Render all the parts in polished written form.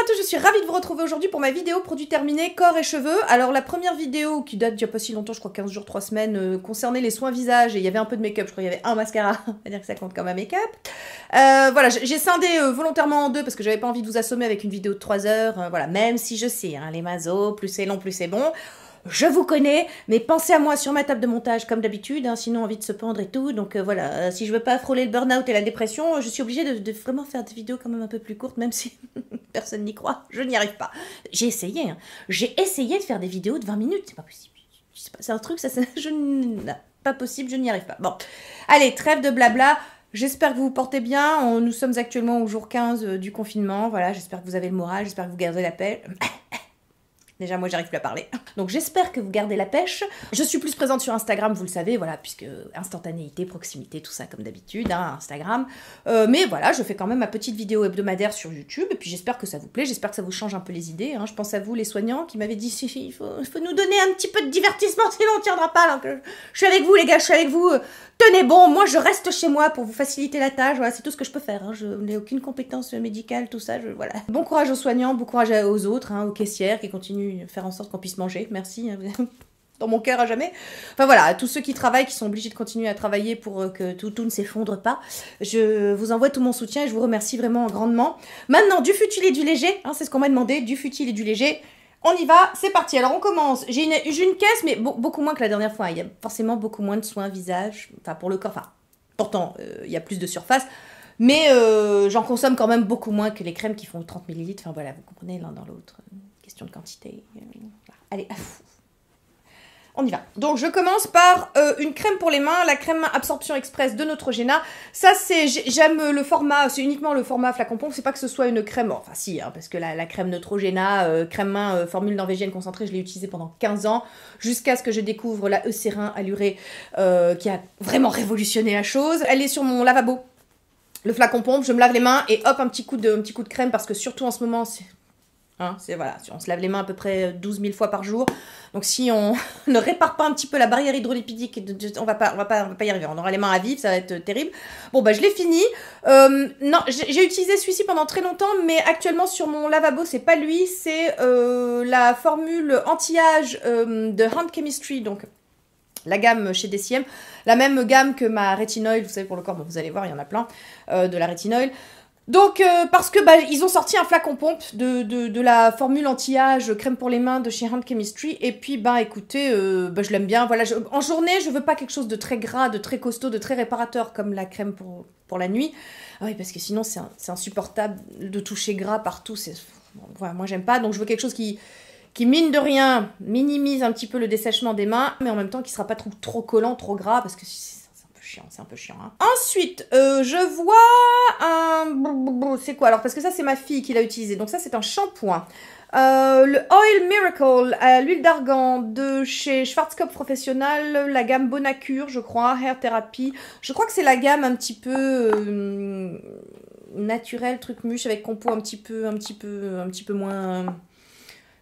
à tous, je suis ravie de vous retrouver aujourd'hui pour ma vidéo produit terminé corps et cheveux. Alors la première vidéo qui date d'il y a pas si longtemps, je crois 15 jours, 3 semaines, concernait les soins visage et il y avait un peu de make-up, je crois qu'il y avait un mascara, on va dire que ça compte comme un make-up. Voilà, j'ai scindé volontairement en deux parce que j'avais pas envie de vous assommer avec une vidéo de 3 heures, voilà, même si je sais, hein, les mazos, plus c'est long, plus c'est bon. Je vous connais, mais pensez à moi sur ma table de montage comme d'habitude, hein, sinon envie de se pendre et tout. Donc voilà, si je veux pas frôler le burn-out et la dépression, je suis obligée de vraiment faire des vidéos quand même un peu plus courtes, même si personne n'y croit, je n'y arrive pas. J'ai essayé, hein. J'ai essayé de faire des vidéos de 20 minutes, c'est pas possible. C'est un truc, pas possible, je n'y arrive pas. Bon, allez, trêve de blabla. J'espère que vous vous portez bien. Nous sommes actuellement au jour 15 du confinement. Voilà, j'espère que vous avez le moral, j'espère que vous gardez la paix. Déjà, moi, j'arrive plus à parler. Donc, j'espère que vous gardez la pêche. Je suis plus présente sur Instagram, vous le savez, voilà, puisque instantanéité, proximité, tout ça, comme d'habitude, hein, Instagram. Mais voilà, je fais quand même ma petite vidéo hebdomadaire sur YouTube, et puis j'espère que ça vous plaît, j'espère que ça vous change un peu les idées. Hein. Je pense à vous, les soignants, qui m'avaient dit, il faut nous donner un petit peu de divertissement, sinon on ne tiendra pas. Donc, je suis avec vous, les gars, je suis avec vous. Tenez bon, moi, je reste chez moi pour vous faciliter la tâche. Voilà, c'est tout ce que je peux faire. Hein. Je n'ai aucune compétence médicale, tout ça, voilà. Bon courage aux soignants, bon courage aux autres, hein, aux caissières qui continuent de faire en sorte qu'on puisse manger. Merci. Dans mon cœur à jamais. Enfin voilà, à tous ceux qui travaillent, qui sont obligés de continuer à travailler pour que tout ne s'effondre pas. Je vous envoie tout mon soutien et je vous remercie vraiment grandement. Maintenant, du futile et du léger, hein, c'est ce qu'on m'a demandé, du futile et du léger. On y va, c'est parti. Alors on commence. J'ai une caisse, mais beaucoup moins que la dernière fois. Il y a forcément beaucoup moins de soins visage, enfin pour le corps. Enfin, pourtant, il y a plus de surface. Mais j'en consomme quand même beaucoup moins que les crèmes qui font 30 ml. Enfin voilà, vous comprenez l'un dans l'autre. Question de quantité. Voilà. Allez, on y va. Donc je commence par une crème pour les mains, la crème main absorption express de Neutrogena. Ça c'est, j'aime le format, c'est uniquement le format flacon pompe, c'est pas que ce soit une crème, enfin si, hein, parce que la crème Neutrogena, crème main formule norvégienne concentrée, je l'ai utilisée pendant 15 ans, jusqu'à ce que je découvre la Eucérin allurée qui a vraiment révolutionné la chose. Elle est sur mon lavabo, le flacon pompe, je me lave les mains et hop, un petit coup de crème, parce que surtout en ce moment, c'est voilà, on se lave les mains à peu près 12 000 fois par jour. Donc si on ne répare pas un petit peu la barrière hydrolipidique, on va pas y arriver. On aura les mains à vif, ça va être terrible. Bon bah je l'ai fini. Non, j'ai utilisé celui-ci pendant très longtemps, mais actuellement sur mon lavabo, c'est pas lui, c'est la formule anti-âge de Hand Chemistry, donc la gamme chez DCM, la même gamme que ma rétinoïl, vous savez pour le corps, bon, vous allez voir, il y en a plein, de la rétinoïl. Donc, parce que ils ont sorti un flacon pompe de la formule anti-âge crème pour les mains de chez Hand Chemistry. Et puis, écoutez, je l'aime bien. Voilà, en journée, je veux pas quelque chose de très gras, de très costaud, de très réparateur comme la crème pour la nuit. Ah oui, parce que sinon, c'est insupportable de toucher gras partout. Voilà, moi, j'aime pas. Donc, je veux quelque chose qui, mine de rien, minimise un petit peu le dessèchement des mains, mais en même temps, qui sera pas trop collant, trop gras, parce que c'est un peu chiant. Hein. Ensuite, je vois un... C'est quoi alors? Parce que ça, c'est ma fille qui l'a utilisé. Donc ça, c'est un shampoing. Le Oil Miracle à l'huile d'argan de chez Schwarzkopf Professional, la gamme Bonacure, je crois, Hair Therapy. Je crois que c'est la gamme un petit peu naturelle, truc mûche, avec compo un petit peu moins...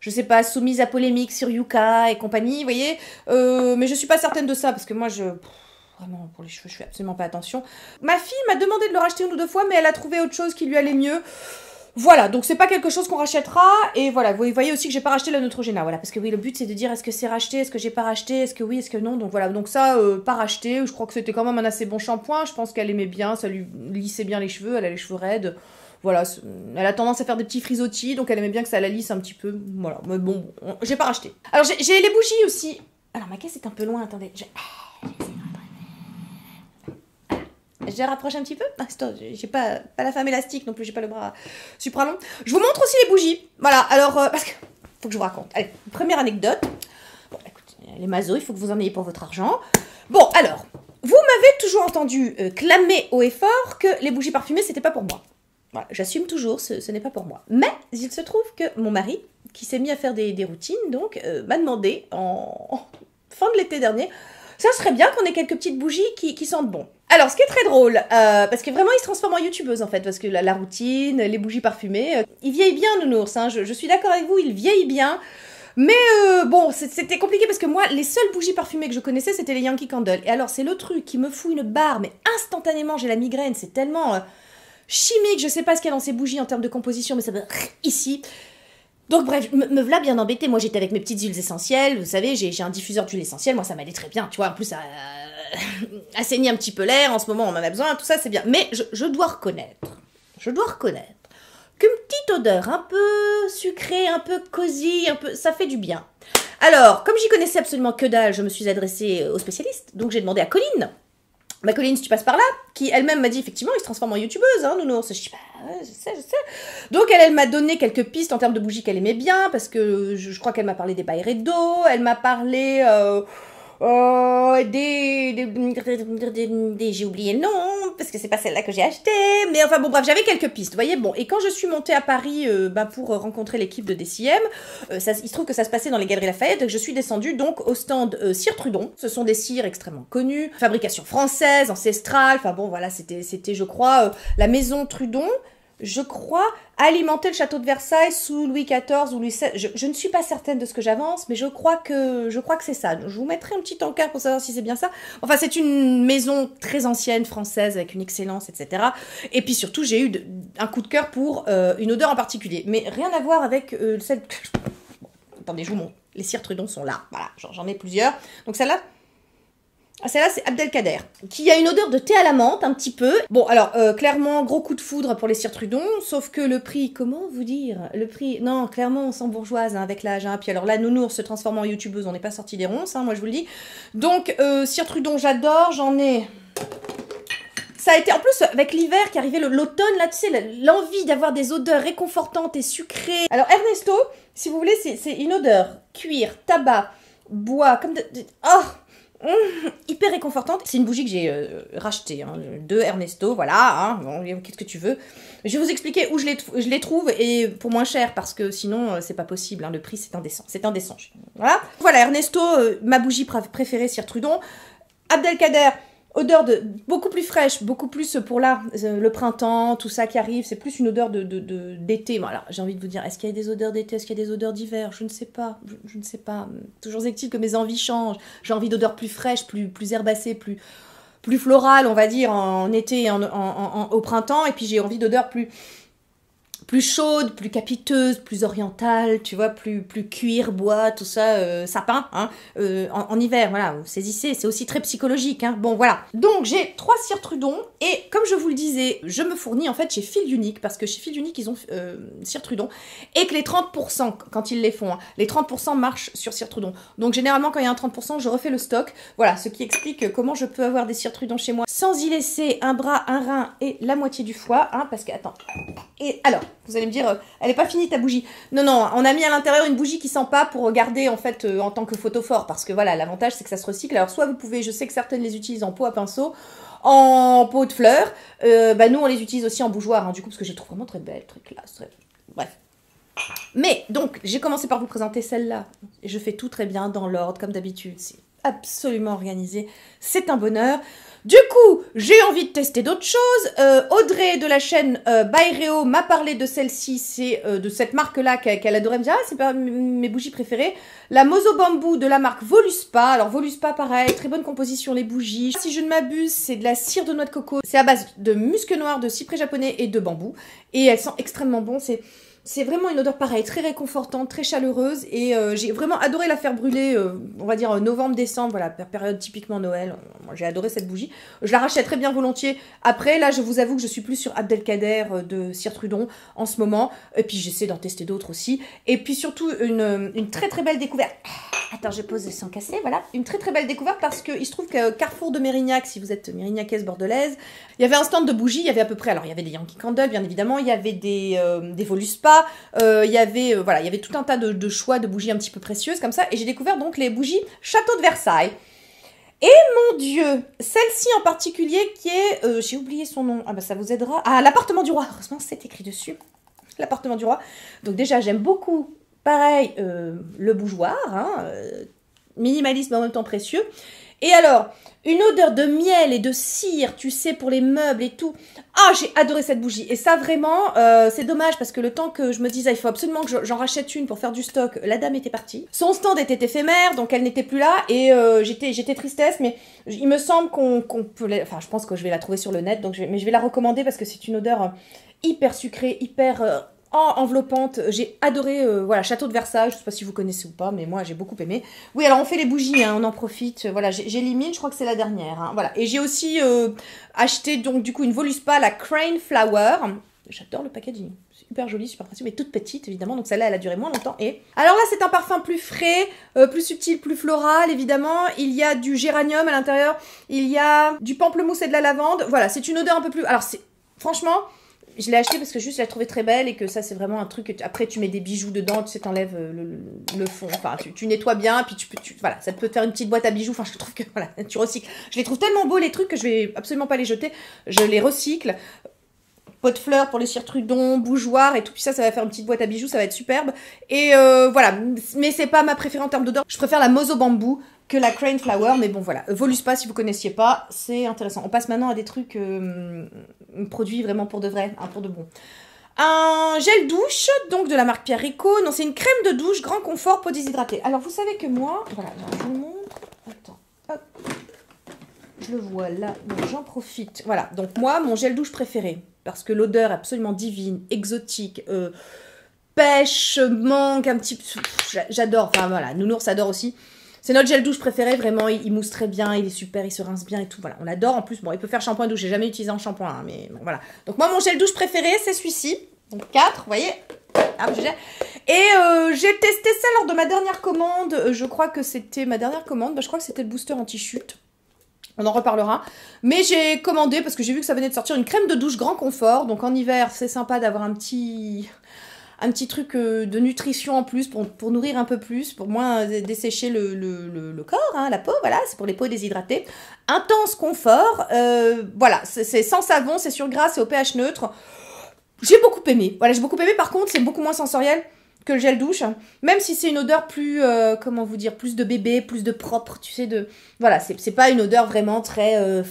Je sais pas, soumise à polémique sur Yuka et compagnie, vous voyez. Mais je suis pas certaine de ça, parce que moi, vraiment, pour les cheveux, je fais absolument pas attention. Ma fille m'a demandé de le racheter 1 ou 2 fois, mais elle a trouvé autre chose qui lui allait mieux. Voilà, donc c'est pas quelque chose qu'on rachètera. Et voilà, vous voyez aussi que j'ai pas racheté la Neutrogena. Voilà, parce que oui, le but c'est de dire est-ce que c'est racheté, est-ce que j'ai pas racheté, est-ce que oui, est-ce que non. Donc voilà, donc ça, pas racheté. Je crois que c'était quand même un assez bon shampoing. Je pense qu'elle aimait bien, ça lui lissait bien les cheveux, elle a les cheveux raides. Voilà, elle a tendance à faire des petits frisottis, donc elle aimait bien que ça la lisse un petit peu. Voilà, mais bon, j'ai pas racheté. Alors j'ai les bougies aussi. Alors ma caisse est un peu loin, attendez. Je rapproche un petit peu. Attends, j'ai pas la femme élastique non plus, j'ai pas le bras supra long. Je vous montre aussi les bougies. Voilà, alors, parce que faut que je vous raconte. Allez, première anecdote. Bon, écoute, les mazos, il faut que vous en ayez pour votre argent. Bon, alors, vous m'avez toujours entendu clamer haut et fort que les bougies parfumées, c'était pas pour moi. Voilà, j'assume toujours, ce n'est pas pour moi. Mais il se trouve que mon mari, qui s'est mis à faire des routines, donc, m'a demandé en fin de l'été dernier, ça serait bien qu'on ait quelques petites bougies qui sentent bon. Alors, ce qui est très drôle, parce que vraiment, il se transforme en youtubeuse, en fait, parce que la routine, les bougies parfumées, il vieillit bien, Nounours, hein, je suis d'accord avec vous, il vieillit bien, mais bon, c'était compliqué, parce que moi, les seules bougies parfumées que je connaissais, c'était les Yankee Candle, et alors, c'est le truc qui me fout une barre, mais instantanément, j'ai la migraine, c'est tellement... chimique, je sais pas ce qu'il y a dans ces bougies en termes de composition, mais ça va ici. Donc bref, me voilà bien embêtée. Moi j'étais avec mes petites huiles essentielles, vous savez, j'ai un diffuseur d'huile essentielle, moi ça m'allait très bien, tu vois, en plus ça assainit un petit peu l'air, en ce moment on en a besoin, tout ça c'est bien. Mais je dois reconnaître qu'une petite odeur un peu sucrée, un peu cosy, un peu, ça fait du bien. Alors, comme j'y connaissais absolument que dalle, je me suis adressée aux spécialistes, donc j'ai demandé à Colline. Ma Colline, si tu passes par là, qui elle-même m'a dit effectivement, il se transforme en youtubeuse, hein, nounours. Je dis, bah, ouais, je sais. Donc elle m'a donné quelques pistes en termes de bougies qu'elle aimait bien, parce que je crois qu'elle m'a parlé des Byredo, elle m'a parlé j'ai oublié le nom, parce que c'est pas celle-là que j'ai achetée, mais enfin bon bref, j'avais quelques pistes, vous voyez, bon, et quand je suis montée à Paris pour rencontrer l'équipe de DCM, il se trouve que ça se passait dans les Galeries Lafayette, et que je suis descendue donc au stand Cire Trudon. Ce sont des cires extrêmement connues, fabrication française, ancestrale, enfin bon voilà, c'était je crois, la maison Trudon, je crois, alimenter le château de Versailles sous Louis XIV ou Louis XVI. Je ne suis pas certaine de ce que j'avance, mais je crois que c'est ça. Je vous mettrai un petit encart pour savoir si c'est bien ça. Enfin, c'est une maison très ancienne, française, avec une excellence, etc. Et puis surtout, j'ai eu un coup de cœur pour une odeur en particulier. Mais rien à voir avec celle... Bon, attendez, je vous montre. Les cires Trudon sont là. Voilà, j'en ai plusieurs. Donc celle-là... Ah, celle-là, c'est Abdelkader, qui a une odeur de thé à la menthe, un petit peu. Bon, alors, clairement, gros coup de foudre pour les cires Trudon, sauf que le prix, comment vous dire? Le prix, non, clairement, on sent bourgeoise hein, avec l'âge. Hein. Puis alors là, Nounours se transforme en youtubeuse, on n'est pas sorti des ronces, hein, moi je vous le dis. Donc, cires Trudon, j'adore, j'en ai... Ça a été, en plus, avec l'hiver qui arrivait, l'automne, là, tu sais, l'envie d'avoir des odeurs réconfortantes et sucrées. Alors, Ernesto, si vous voulez, c'est une odeur cuir, tabac, bois, comme oh hyper réconfortante. C'est une bougie que j'ai rachetée, hein, de Ernesto, voilà, hein, bon, qu'est-ce que tu veux. Je vais vous expliquer où je les trouve, et pour moins cher, parce que sinon, c'est pas possible, hein, le prix, c'est indécent. Voilà, voilà Ernesto, ma bougie préférée, Cire Trudon. Abdelkader, odeur beaucoup plus fraîche, beaucoup plus pour là, le printemps, tout ça qui arrive, c'est plus une odeur d'été. Voilà, j'ai envie de vous dire, est-ce qu'il y a des odeurs d'été, est-ce qu'il y a des odeurs d'hiver? Je ne sais pas, je ne sais pas. Toujours est-il que mes envies changent. J'ai envie d'odeurs plus fraîches, plus herbacées, plus florales, on va dire, en été et au printemps, et puis j'ai envie d'odeurs plus chaude, plus capiteuse, plus orientale, tu vois, plus cuir, bois, tout ça, sapin, hein, en hiver, voilà, vous saisissez, c'est aussi très psychologique, hein, bon, voilà. Donc, j'ai 3 cires Trudon, et comme je vous le disais, je me fournis, en fait, chez Fil Unique, parce que chez Fil Unique, ils ont cire Trudon, et que les 30%, quand ils les font, hein, les 30% marchent sur cire Trudon. Donc, généralement, quand il y a un 30%, je refais le stock, voilà, ce qui explique comment je peux avoir des cires Trudon chez moi, sans y laisser un bras, un rein et la moitié du foie, hein, parce que, attends, et alors, vous allez me dire, elle n'est pas finie ta bougie. Non, non, on a mis à l'intérieur une bougie qui sent pas pour garder en fait en tant que photophore. Parce que voilà, l'avantage c'est que ça se recycle. Alors soit vous pouvez, je sais que certaines les utilisent en pot à pinceau, en pot de fleurs. Bah nous on les utilise aussi en bougeoir, hein, du coup, parce que je les trouve vraiment très belles, très classe, très... Bref. Mais donc, j'ai commencé par vous présenter celle-là. Et je fais tout très bien dans l'ordre, comme d'habitude. C'est absolument organisé. C'est un bonheur. Du coup, j'ai envie de tester d'autres choses. Audrey de la chaîne Byredo m'a parlé de celle-ci, c'est de cette marque-là qu'elle adorait. Me dire, ah, c'est pas mes bougies préférées. La Mozo Bamboo de la marque Voluspa. Alors Voluspa, pareil, très bonne composition les bougies. Si je ne m'abuse, c'est de la cire de noix de coco. C'est à base de musc noir, de cyprès japonais et de bambou. Et elle sent extrêmement bon. C'est vraiment une odeur pareille, très réconfortante, très chaleureuse, et j'ai vraiment adoré la faire brûler, on va dire novembre-décembre, voilà, période typiquement Noël. Moi, j'ai adoré cette bougie. Je la rachèterais bien volontiers. Après, là, je vous avoue que je suis plus sur Abdelkader de Cire Trudon en ce moment, et puis j'essaie d'en tester d'autres aussi. Et puis surtout, une très très belle découverte. Attends, je pose sans casser, voilà. Une très très belle découverte parce qu'il se trouve que Carrefour de Mérignac, si vous êtes mérignacaise bordelaise, il y avait un stand de bougies, il y avait à peu près, alors il y avait des Yankee Candle, bien évidemment, il y avait des Voluspa, il y avait voilà, il y avait tout un tas de choix de bougies un petit peu précieuses comme ça, et j'ai découvert donc les bougies Château de Versailles. Et mon Dieu, celle-ci en particulier qui est, j'ai oublié son nom, ah bah ça vous aidera, ah, l'appartement du roi, heureusement c'est écrit dessus, l'appartement du roi. Donc déjà j'aime beaucoup, pareil, le bougeoir, hein, minimaliste mais en même temps précieux. Et alors, une odeur de miel et de cire, tu sais, pour les meubles et tout. Ah, j'ai adoré cette bougie. Et ça, vraiment, c'est dommage parce que le temps que je me disais, il faut absolument que j'en rachète une pour faire du stock, la dame était partie. Son stand était éphémère, donc elle n'était plus là. Et j'étais tristesse, mais il me semble qu'on peut... Enfin, je pense que je vais la trouver sur le net, donc mais je vais la recommander parce que c'est une odeur hyper sucrée, hyper... enveloppante, j'ai adoré, voilà, Château de Versailles, je sais pas si vous connaissez ou pas, mais moi j'ai beaucoup aimé. Oui, alors on fait les bougies, hein, on en profite, voilà, j'élimine, je crois que c'est la dernière, hein, voilà. Et j'ai aussi acheté donc du coup une Voluspa, la Crane Flower, j'adore le packaging, c'est hyper joli, super précieux, mais toute petite évidemment, donc celle-là elle a duré moins longtemps. Et alors là c'est un parfum plus frais, plus subtil, plus floral évidemment, il y a du géranium à l'intérieur, il y a du pamplemousse et de la lavande, voilà, c'est une odeur un peu plus, alors c'est, franchement... Je l'ai acheté parce que juste je la trouvais très belle et que ça c'est vraiment un truc que après tu mets des bijoux dedans, tu sais, t'enlèves le fond, enfin tu nettoies bien, puis voilà, ça peut te faire une petite boîte à bijoux, enfin je trouve que voilà, tu recycles. Je les trouve tellement beaux les trucs que je vais absolument pas les jeter, je les recycle. Pot de fleurs pour les cire-trudons, bougeoir et tout, puis ça va faire une petite boîte à bijoux, ça va être superbe. Et voilà, mais c'est pas ma préférée en termes d'odeur, je préfère la Mozo Bamboo que la Crane Flower, mais bon voilà, Voluspa si vous connaissiez pas, c'est intéressant. On passe maintenant à des trucs, produits vraiment pour de vrai, hein, pour de bon. Un gel douche, donc de la marque Pierre Rico, non c'est une crème de douche, grand confort, peau déshydratée. Alors vous savez que moi, voilà, je vous montre, attends, hop, je le vois là, donc j'en profite. Voilà, donc moi, mon gel douche préféré, parce que l'odeur est absolument divine, exotique, pêche, mangue, un petit... J'adore, enfin voilà, Nounours adore aussi. C'est notre gel douche préféré, vraiment, il mousse très bien, il est super, il se rince bien et tout, voilà, on adore. En plus, bon, il peut faire shampoing douche, j'ai jamais utilisé en shampoing, hein, mais bon, voilà. Donc moi, mon gel douche préféré, c'est celui-ci, donc 4, vous voyez. Et j'ai testé ça lors de ma dernière commande, je crois que c'était ma dernière commande, je crois que c'était le booster anti-chute. On en reparlera. Mais j'ai commandé, parce que j'ai vu que ça venait de sortir, une crème de douche grand confort. Donc en hiver, c'est sympa d'avoir un petit truc de nutrition en plus pour nourrir un peu plus, pour moins dessécher le corps, hein, la peau, voilà, c'est pour les peaux déshydratées. Intense confort, voilà, c'est sans savon, c'est sur gras, c'est au pH neutre. J'ai beaucoup aimé, voilà, j'ai beaucoup aimé, par contre, c'est beaucoup moins sensoriel que le gel douche, même si c'est une odeur plus, comment vous dire, plus de bébé, plus de propre, tu sais, voilà, c'est pas une odeur vraiment très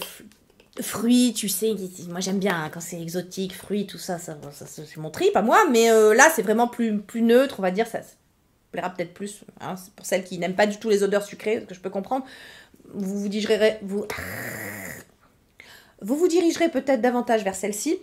fruits, tu sais, moi j'aime bien hein, quand c'est exotique, fruits, tout ça c'est mon trip à moi, mais là c'est vraiment plus neutre, on va dire, ça plaira peut-être plus, hein, c'est pour celles qui n'aiment pas du tout les odeurs sucrées, ce que je peux comprendre, vous vous dirigerez peut-être davantage vers celle-ci.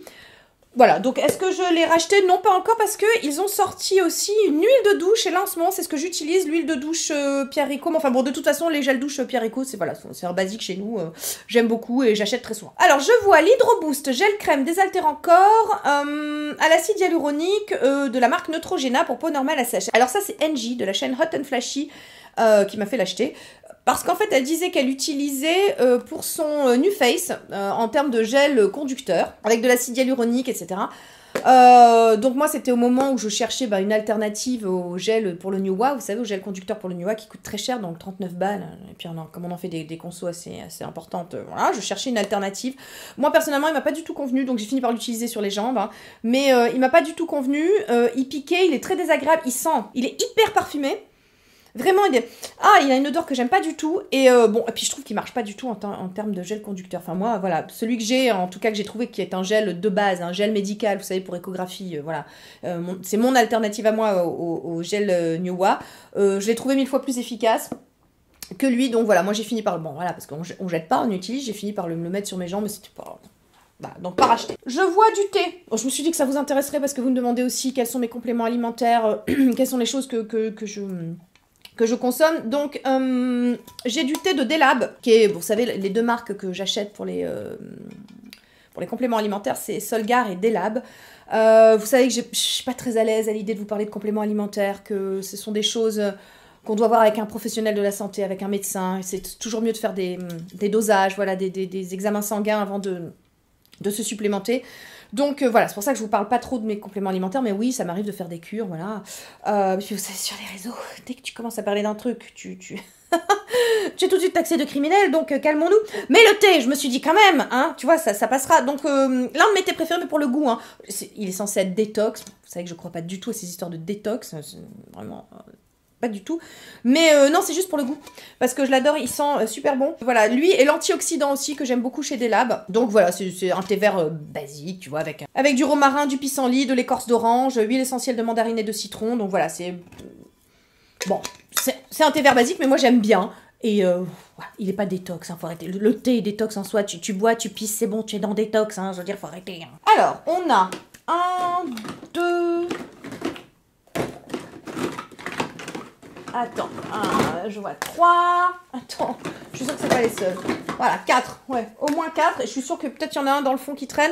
Voilà, donc est-ce que je l'ai racheté? Non, pas encore, parce qu'ils ont sorti aussi une huile de douche, et là en ce moment c'est ce que j'utilise, l'huile de douche Pierre Rico. Enfin bon, de toute façon, les gels douche Pierre Rico, c'est voilà, un basique chez nous, j'aime beaucoup et j'achète très souvent. Alors je vois l'Hydro Boost gel crème désaltérant corps à l'acide hyaluronique de la marque Neutrogena pour peau normale à sèche. Alors ça c'est NJ de la chaîne Hot and Flashy qui m'a fait l'acheter. Parce qu'en fait, elle disait qu'elle utilisait pour son New Face, en termes de gel conducteur, avec de l'acide hyaluronique, etc. Donc moi, c'était au moment où je cherchais une alternative au gel pour le Newa, vous savez, au gel conducteur pour le Newa, qui coûte très cher, donc 39 balles. Et puis, comme on en fait des consos assez importantes, voilà, je cherchais une alternative. Moi, personnellement, il m'a pas du tout convenu, donc j'ai fini par l'utiliser sur les jambes. Hein. Mais il m'a pas du tout convenu. Il piquait, il est très désagréable, il est hyper parfumé. Vraiment, il a une odeur que j'aime pas du tout. Et bon, et puis je trouve qu'il marche pas du tout en termes de gel conducteur. Enfin, moi, voilà, celui que j'ai, en tout cas que j'ai trouvé, qui est un gel de base, un gel médical, vous savez, pour échographie, voilà. C'est mon alternative à moi au gel Newa. Je l'ai trouvé 1000 fois plus efficace que lui. Donc voilà, moi j'ai fini par le... Bon, voilà, parce qu'on jette pas, on utilise. J'ai fini par le mettre sur mes jambes, mais c'était pas... Voilà, donc pas racheté. Je vois du thé. Bon, je me suis dit que ça vous intéresserait parce que vous me demandez aussi quels sont mes compléments alimentaires, quelles sont les choses que je consomme. Donc, j'ai du thé de Delab, qui est, vous savez, les deux marques que j'achète pour les compléments alimentaires, c'est Solgar et Delab. Vous savez que je suis pas très à l'aise à l'idée de vous parler de compléments alimentaires, que ce sont des choses qu'on doit voir avec un professionnel de la santé, avec un médecin. C'est toujours mieux de faire des dosages, voilà, des examens sanguins avant de se supplémenter. Donc voilà, c'est pour ça que je vous parle pas trop de mes compléments alimentaires, mais oui, ça m'arrive de faire des cures, voilà. Puis vous savez, sur les réseaux, dès que tu commences à parler d'un truc, tu es tout de suite taxé de criminel, donc calmons-nous. Mais le thé, je me suis dit quand même, hein, tu vois, ça passera. Donc l'un de mes thés préférés, mais pour le goût, hein, il est censé être détox. Vous savez que je crois pas du tout à ces histoires de détox, c'est vraiment pas du tout. Mais non, c'est juste pour le goût. Parce que je l'adore, il sent super bon. Voilà, lui et l'antioxydant aussi, que j'aime beaucoup chez Delab. Donc voilà, c'est un thé vert basique, tu vois, avec du romarin, du pissenlit, de l'écorce d'orange, huile essentielle de mandarine et de citron. Donc voilà, c'est... Bon, c'est un thé vert basique, mais moi j'aime bien. Et il est pas détox, hein, faut arrêter. Le thé est détox en soi, tu bois, tu pisses, c'est bon, tu es dans détox, hein, je veux dire, faut arrêter. Hein. Alors, on a 1, 2... Attends, je vois 3... Attends, je suis sûre que c'est pas les seuls. Voilà, 4, ouais, au moins 4. Et je suis sûre que peut-être il y en a un dans le fond qui traîne.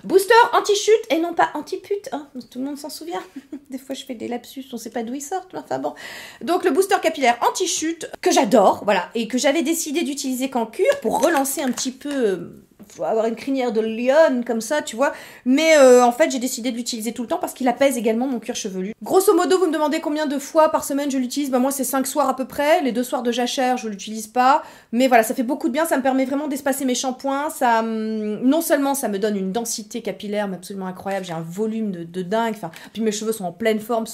Booster anti-chute et non pas anti-pute, hein. Tout le monde s'en souvient. Des fois je fais des lapsus, on sait pas d'où ils sortent, enfin bon. Donc le booster capillaire anti-chute, que j'adore, voilà, et que j'avais décidé d'utiliser qu'en cure pour relancer un petit peu... faut avoir une crinière de lionne comme ça, tu vois. Mais en fait, j'ai décidé de l'utiliser tout le temps parce qu'il apaise également mon cuir chevelu. Grosso modo, vous me demandez combien de fois par semaine je l'utilise. Bah moi, c'est 5 soirs à peu près. Les 2 soirs de jachère, je l'utilise pas. Mais voilà, ça fait beaucoup de bien. Ça me permet vraiment d'espacer mes shampoings. Ça, non seulement ça me donne une densité capillaire mais absolument incroyable. J'ai un volume de dingue. Enfin, puis mes cheveux sont en pleine forme,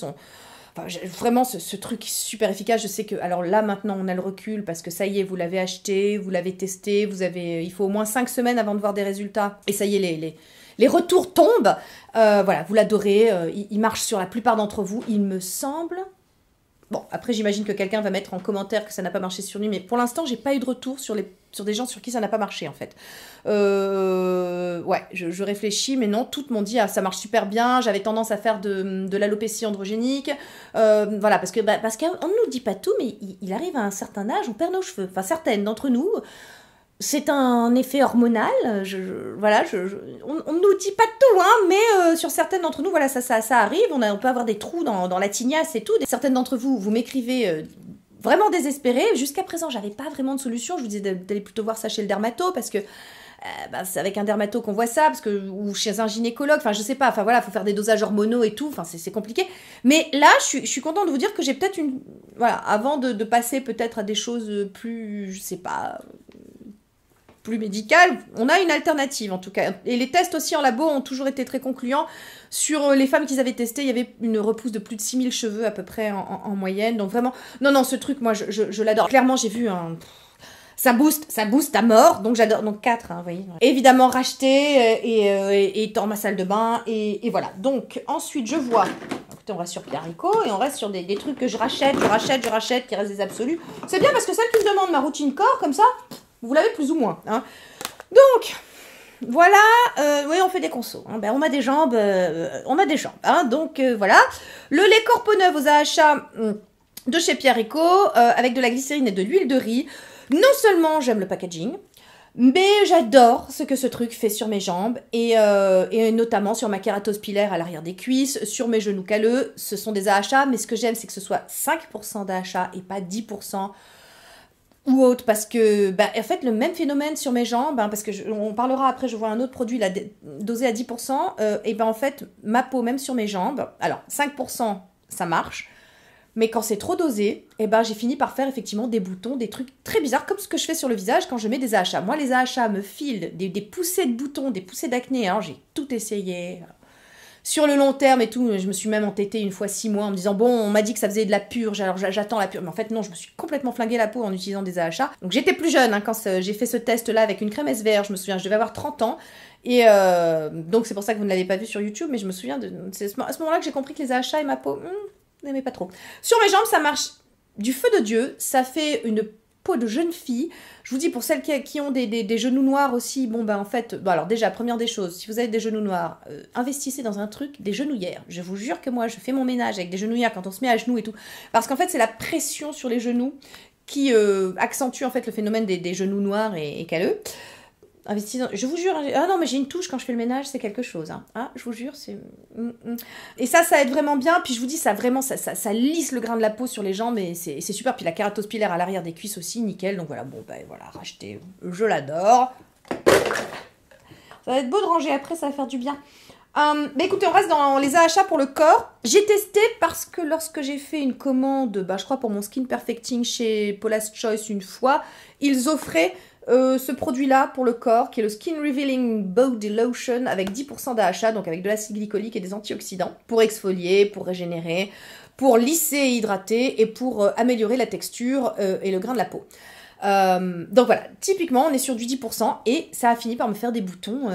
vraiment, ce truc est super efficace. Je sais que, alors là, maintenant, on a le recul parce que ça y est, vous l'avez acheté, vous l'avez testé, il faut au moins 5 semaines avant de voir des résultats. Et ça y est, les retours tombent. Voilà, vous l'adorez. Il marche sur la plupart d'entre vous, il me semble. Bon, après, j'imagine que quelqu'un va mettre en commentaire que ça n'a pas marché sur lui, mais pour l'instant, j'ai pas eu de retour sur des gens sur qui ça n'a pas marché, en fait. Ouais, je réfléchis, mais non, toutes m'ont dit, ah, ça marche super bien, j'avais tendance à faire de l'alopécie androgénique. Voilà, parce qu'on ne nous dit pas tout, mais il arrive à un certain âge, on perd nos cheveux. Enfin, certaines d'entre nous... C'est un effet hormonal, voilà, on ne nous dit pas tout, hein, mais sur certaines d'entre nous, voilà, ça arrive, on peut avoir des trous dans la tignasse et tout. Certaines d'entre vous, vous m'écrivez vraiment désespérés. Jusqu'à présent, j'avais pas vraiment de solution, je vous disais d'aller plutôt voir ça chez le dermato, parce que c'est avec un dermato qu'on voit ça, ou chez un gynécologue, enfin je sais pas, enfin voilà, faut faire des dosages hormonaux et tout, enfin c'est compliqué. Mais là, je suis contente de vous dire que j'ai peut-être voilà, avant de passer peut-être à des choses plus, je sais pas... plus médicale, on a une alternative en tout cas. Et les tests aussi en labo ont toujours été très concluants. Sur les femmes qu'ils avaient testées, il y avait une repousse de plus de 6000 cheveux à peu près en moyenne. Donc vraiment, non, ce truc, moi, je l'adore. Clairement, j'ai vu un... Ça booste à mort, donc j'adore. Donc 4, hein, vous voyez. Évidemment racheté et dans ma salle de bain, et voilà. Donc ensuite, je vois... Écoutez, on reste sur Pierre Rico et on reste sur des trucs que je rachète, qui restent des absolus. C'est bien parce que celle qui me demande ma routine corps, comme ça... Vous l'avez plus ou moins. Hein. Donc, voilà. Oui, on fait des consos. Hein. Ben, on a des jambes. Hein. Donc, voilà. Le lait Corponeuve aux AHA de chez Pierre Rico, avec de la glycérine et de l'huile de riz. Non seulement j'aime le packaging, mais j'adore ce que ce truc fait sur mes jambes. Et notamment sur ma kératose pilaire à l'arrière des cuisses, sur mes genoux calleux. Ce sont des AHA, mais ce que j'aime, c'est que ce soit 5% d'AHA et pas 10%. Ou autre, parce que, en fait, le même phénomène sur mes jambes, hein, parce que on parlera après, je vois un autre produit là, dosé à 10%, et en fait, ma peau, même sur mes jambes, alors 5%, ça marche, mais quand c'est trop dosé, j'ai fini par faire effectivement des boutons, des trucs très bizarres, comme ce que je fais sur le visage quand je mets des AHA. Moi, les AHA me filent des poussées de boutons, des poussées d'acné, hein, j'ai tout essayé... Sur le long terme et tout, je me suis même entêtée une fois 6 mois en me disant, bon, on m'a dit que ça faisait de la purge, alors j'attends la purge. Mais en fait, non, je me suis complètement flingué la peau en utilisant des AHA. Donc j'étais plus jeune hein, quand j'ai fait ce test-là avec une crème SVR, je me souviens, je devais avoir 30 ans. Et donc c'est pour ça que vous ne l'avez pas vu sur YouTube, mais je me souviens, c'est à ce moment-là que j'ai compris que les AHA et ma peau, n'aimais pas trop. Sur mes jambes, ça marche du feu de Dieu, ça fait une peau de jeune fille. Je vous dis, pour celles qui ont des genoux noirs aussi, en fait, alors déjà, première des choses, si vous avez des genoux noirs, investissez dans un truc, des genouillères. Je vous jure que moi, je fais mon ménage avec des genouillères quand on se met à genoux et tout, parce qu'en fait, c'est la pression sur les genoux qui accentue en fait le phénomène des genoux noirs et calleux. Investissez dans... Je vous jure, ah non, mais j'ai une touche quand je fais le ménage, c'est quelque chose. Hein. Ah, je vous jure, c'est... Et ça aide vraiment bien. Puis je vous dis, ça lisse le grain de la peau sur les jambes et c'est super. Puis la kératose pilaire à l'arrière des cuisses aussi, nickel. Donc voilà, voilà, racheté. Je l'adore. Ça va être beau de ranger après, ça va faire du bien. Écoutez, on reste dans les AHA pour le corps. J'ai testé parce que lorsque j'ai fait une commande, je crois pour mon Skin Perfecting chez Paula's Choice une fois, ils offraient ce produit-là pour le corps, qui est le Skin Revealing Body Lotion avec 10% d'AHA, donc avec de l'acide glycolique et des antioxydants, pour exfolier, pour régénérer, pour lisser et hydrater, et pour améliorer la texture et le grain de la peau. Donc voilà, typiquement on est sur du 10% et ça a fini par me faire des boutons,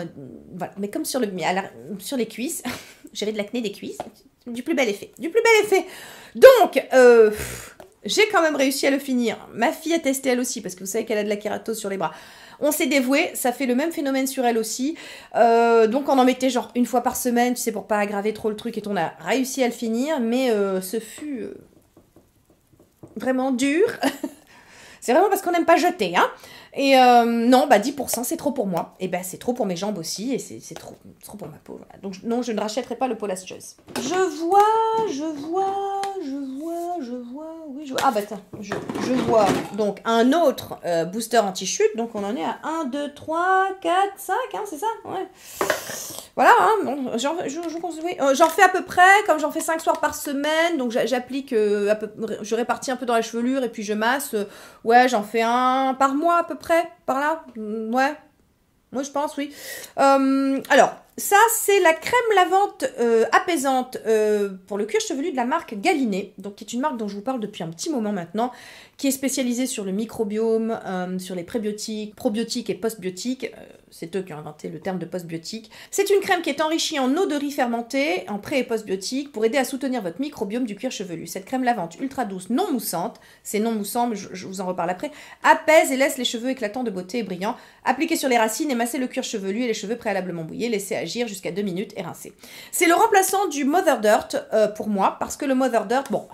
voilà, mais comme sur les cuisses, j'avais de l'acné des cuisses, du plus bel effet, Donc, j'ai quand même réussi à le finir. Ma fille a testé elle aussi, parce que vous savez qu'elle a de la kératose sur les bras. On s'est dévoué, ça fait le même phénomène sur elle aussi. Donc on en mettait genre une fois par semaine, tu sais, pour pas aggraver trop le truc, et on a réussi à le finir, mais ce fut vraiment dur. C'est vraiment parce qu'on n'aime pas jeter, hein. Et non, bah 10%, c'est trop pour moi. Et ben c'est trop pour mes jambes aussi, et c'est trop pour ma peau. Voilà. Donc non, je ne rachèterai pas le Paula's Choice. Je vois, ah bah tiens, je vois donc un autre booster anti-chute. Donc on en est à 1, 2, 3, 4, 5, hein, c'est ça? Ouais. Voilà, hein, bon, j'en fais à peu près, comme j'en fais 5 soirs par semaine, donc j'applique, je répartis un peu dans la chevelure et puis je masse, ouais, j'en fais un par mois à peu près, par là, ouais, moi je pense, oui. Alors, ça c'est la crème lavante apaisante pour le cuir chevelu de la marque Galiné, donc qui est une marque dont je vous parle depuis un petit moment maintenant, qui est spécialisée sur le microbiome, sur les prébiotiques, probiotiques et postbiotiques. C'est eux qui ont inventé le terme de postbiotique. C'est une crème qui est enrichie en eau de riz fermentée, en pré- et postbiotiques, pour aider à soutenir votre microbiome du cuir chevelu. Cette crème lavante ultra douce, non moussante, c'est non moussant, mais je vous en reparle après, apaise et laisse les cheveux éclatants de beauté et brillants. Appliquez sur les racines et massez le cuir chevelu et les cheveux préalablement mouillés. Laissez agir jusqu'à 2 minutes et rincez. C'est le remplaçant du Mother Dirt pour moi, parce que le Mother Dirt, bon...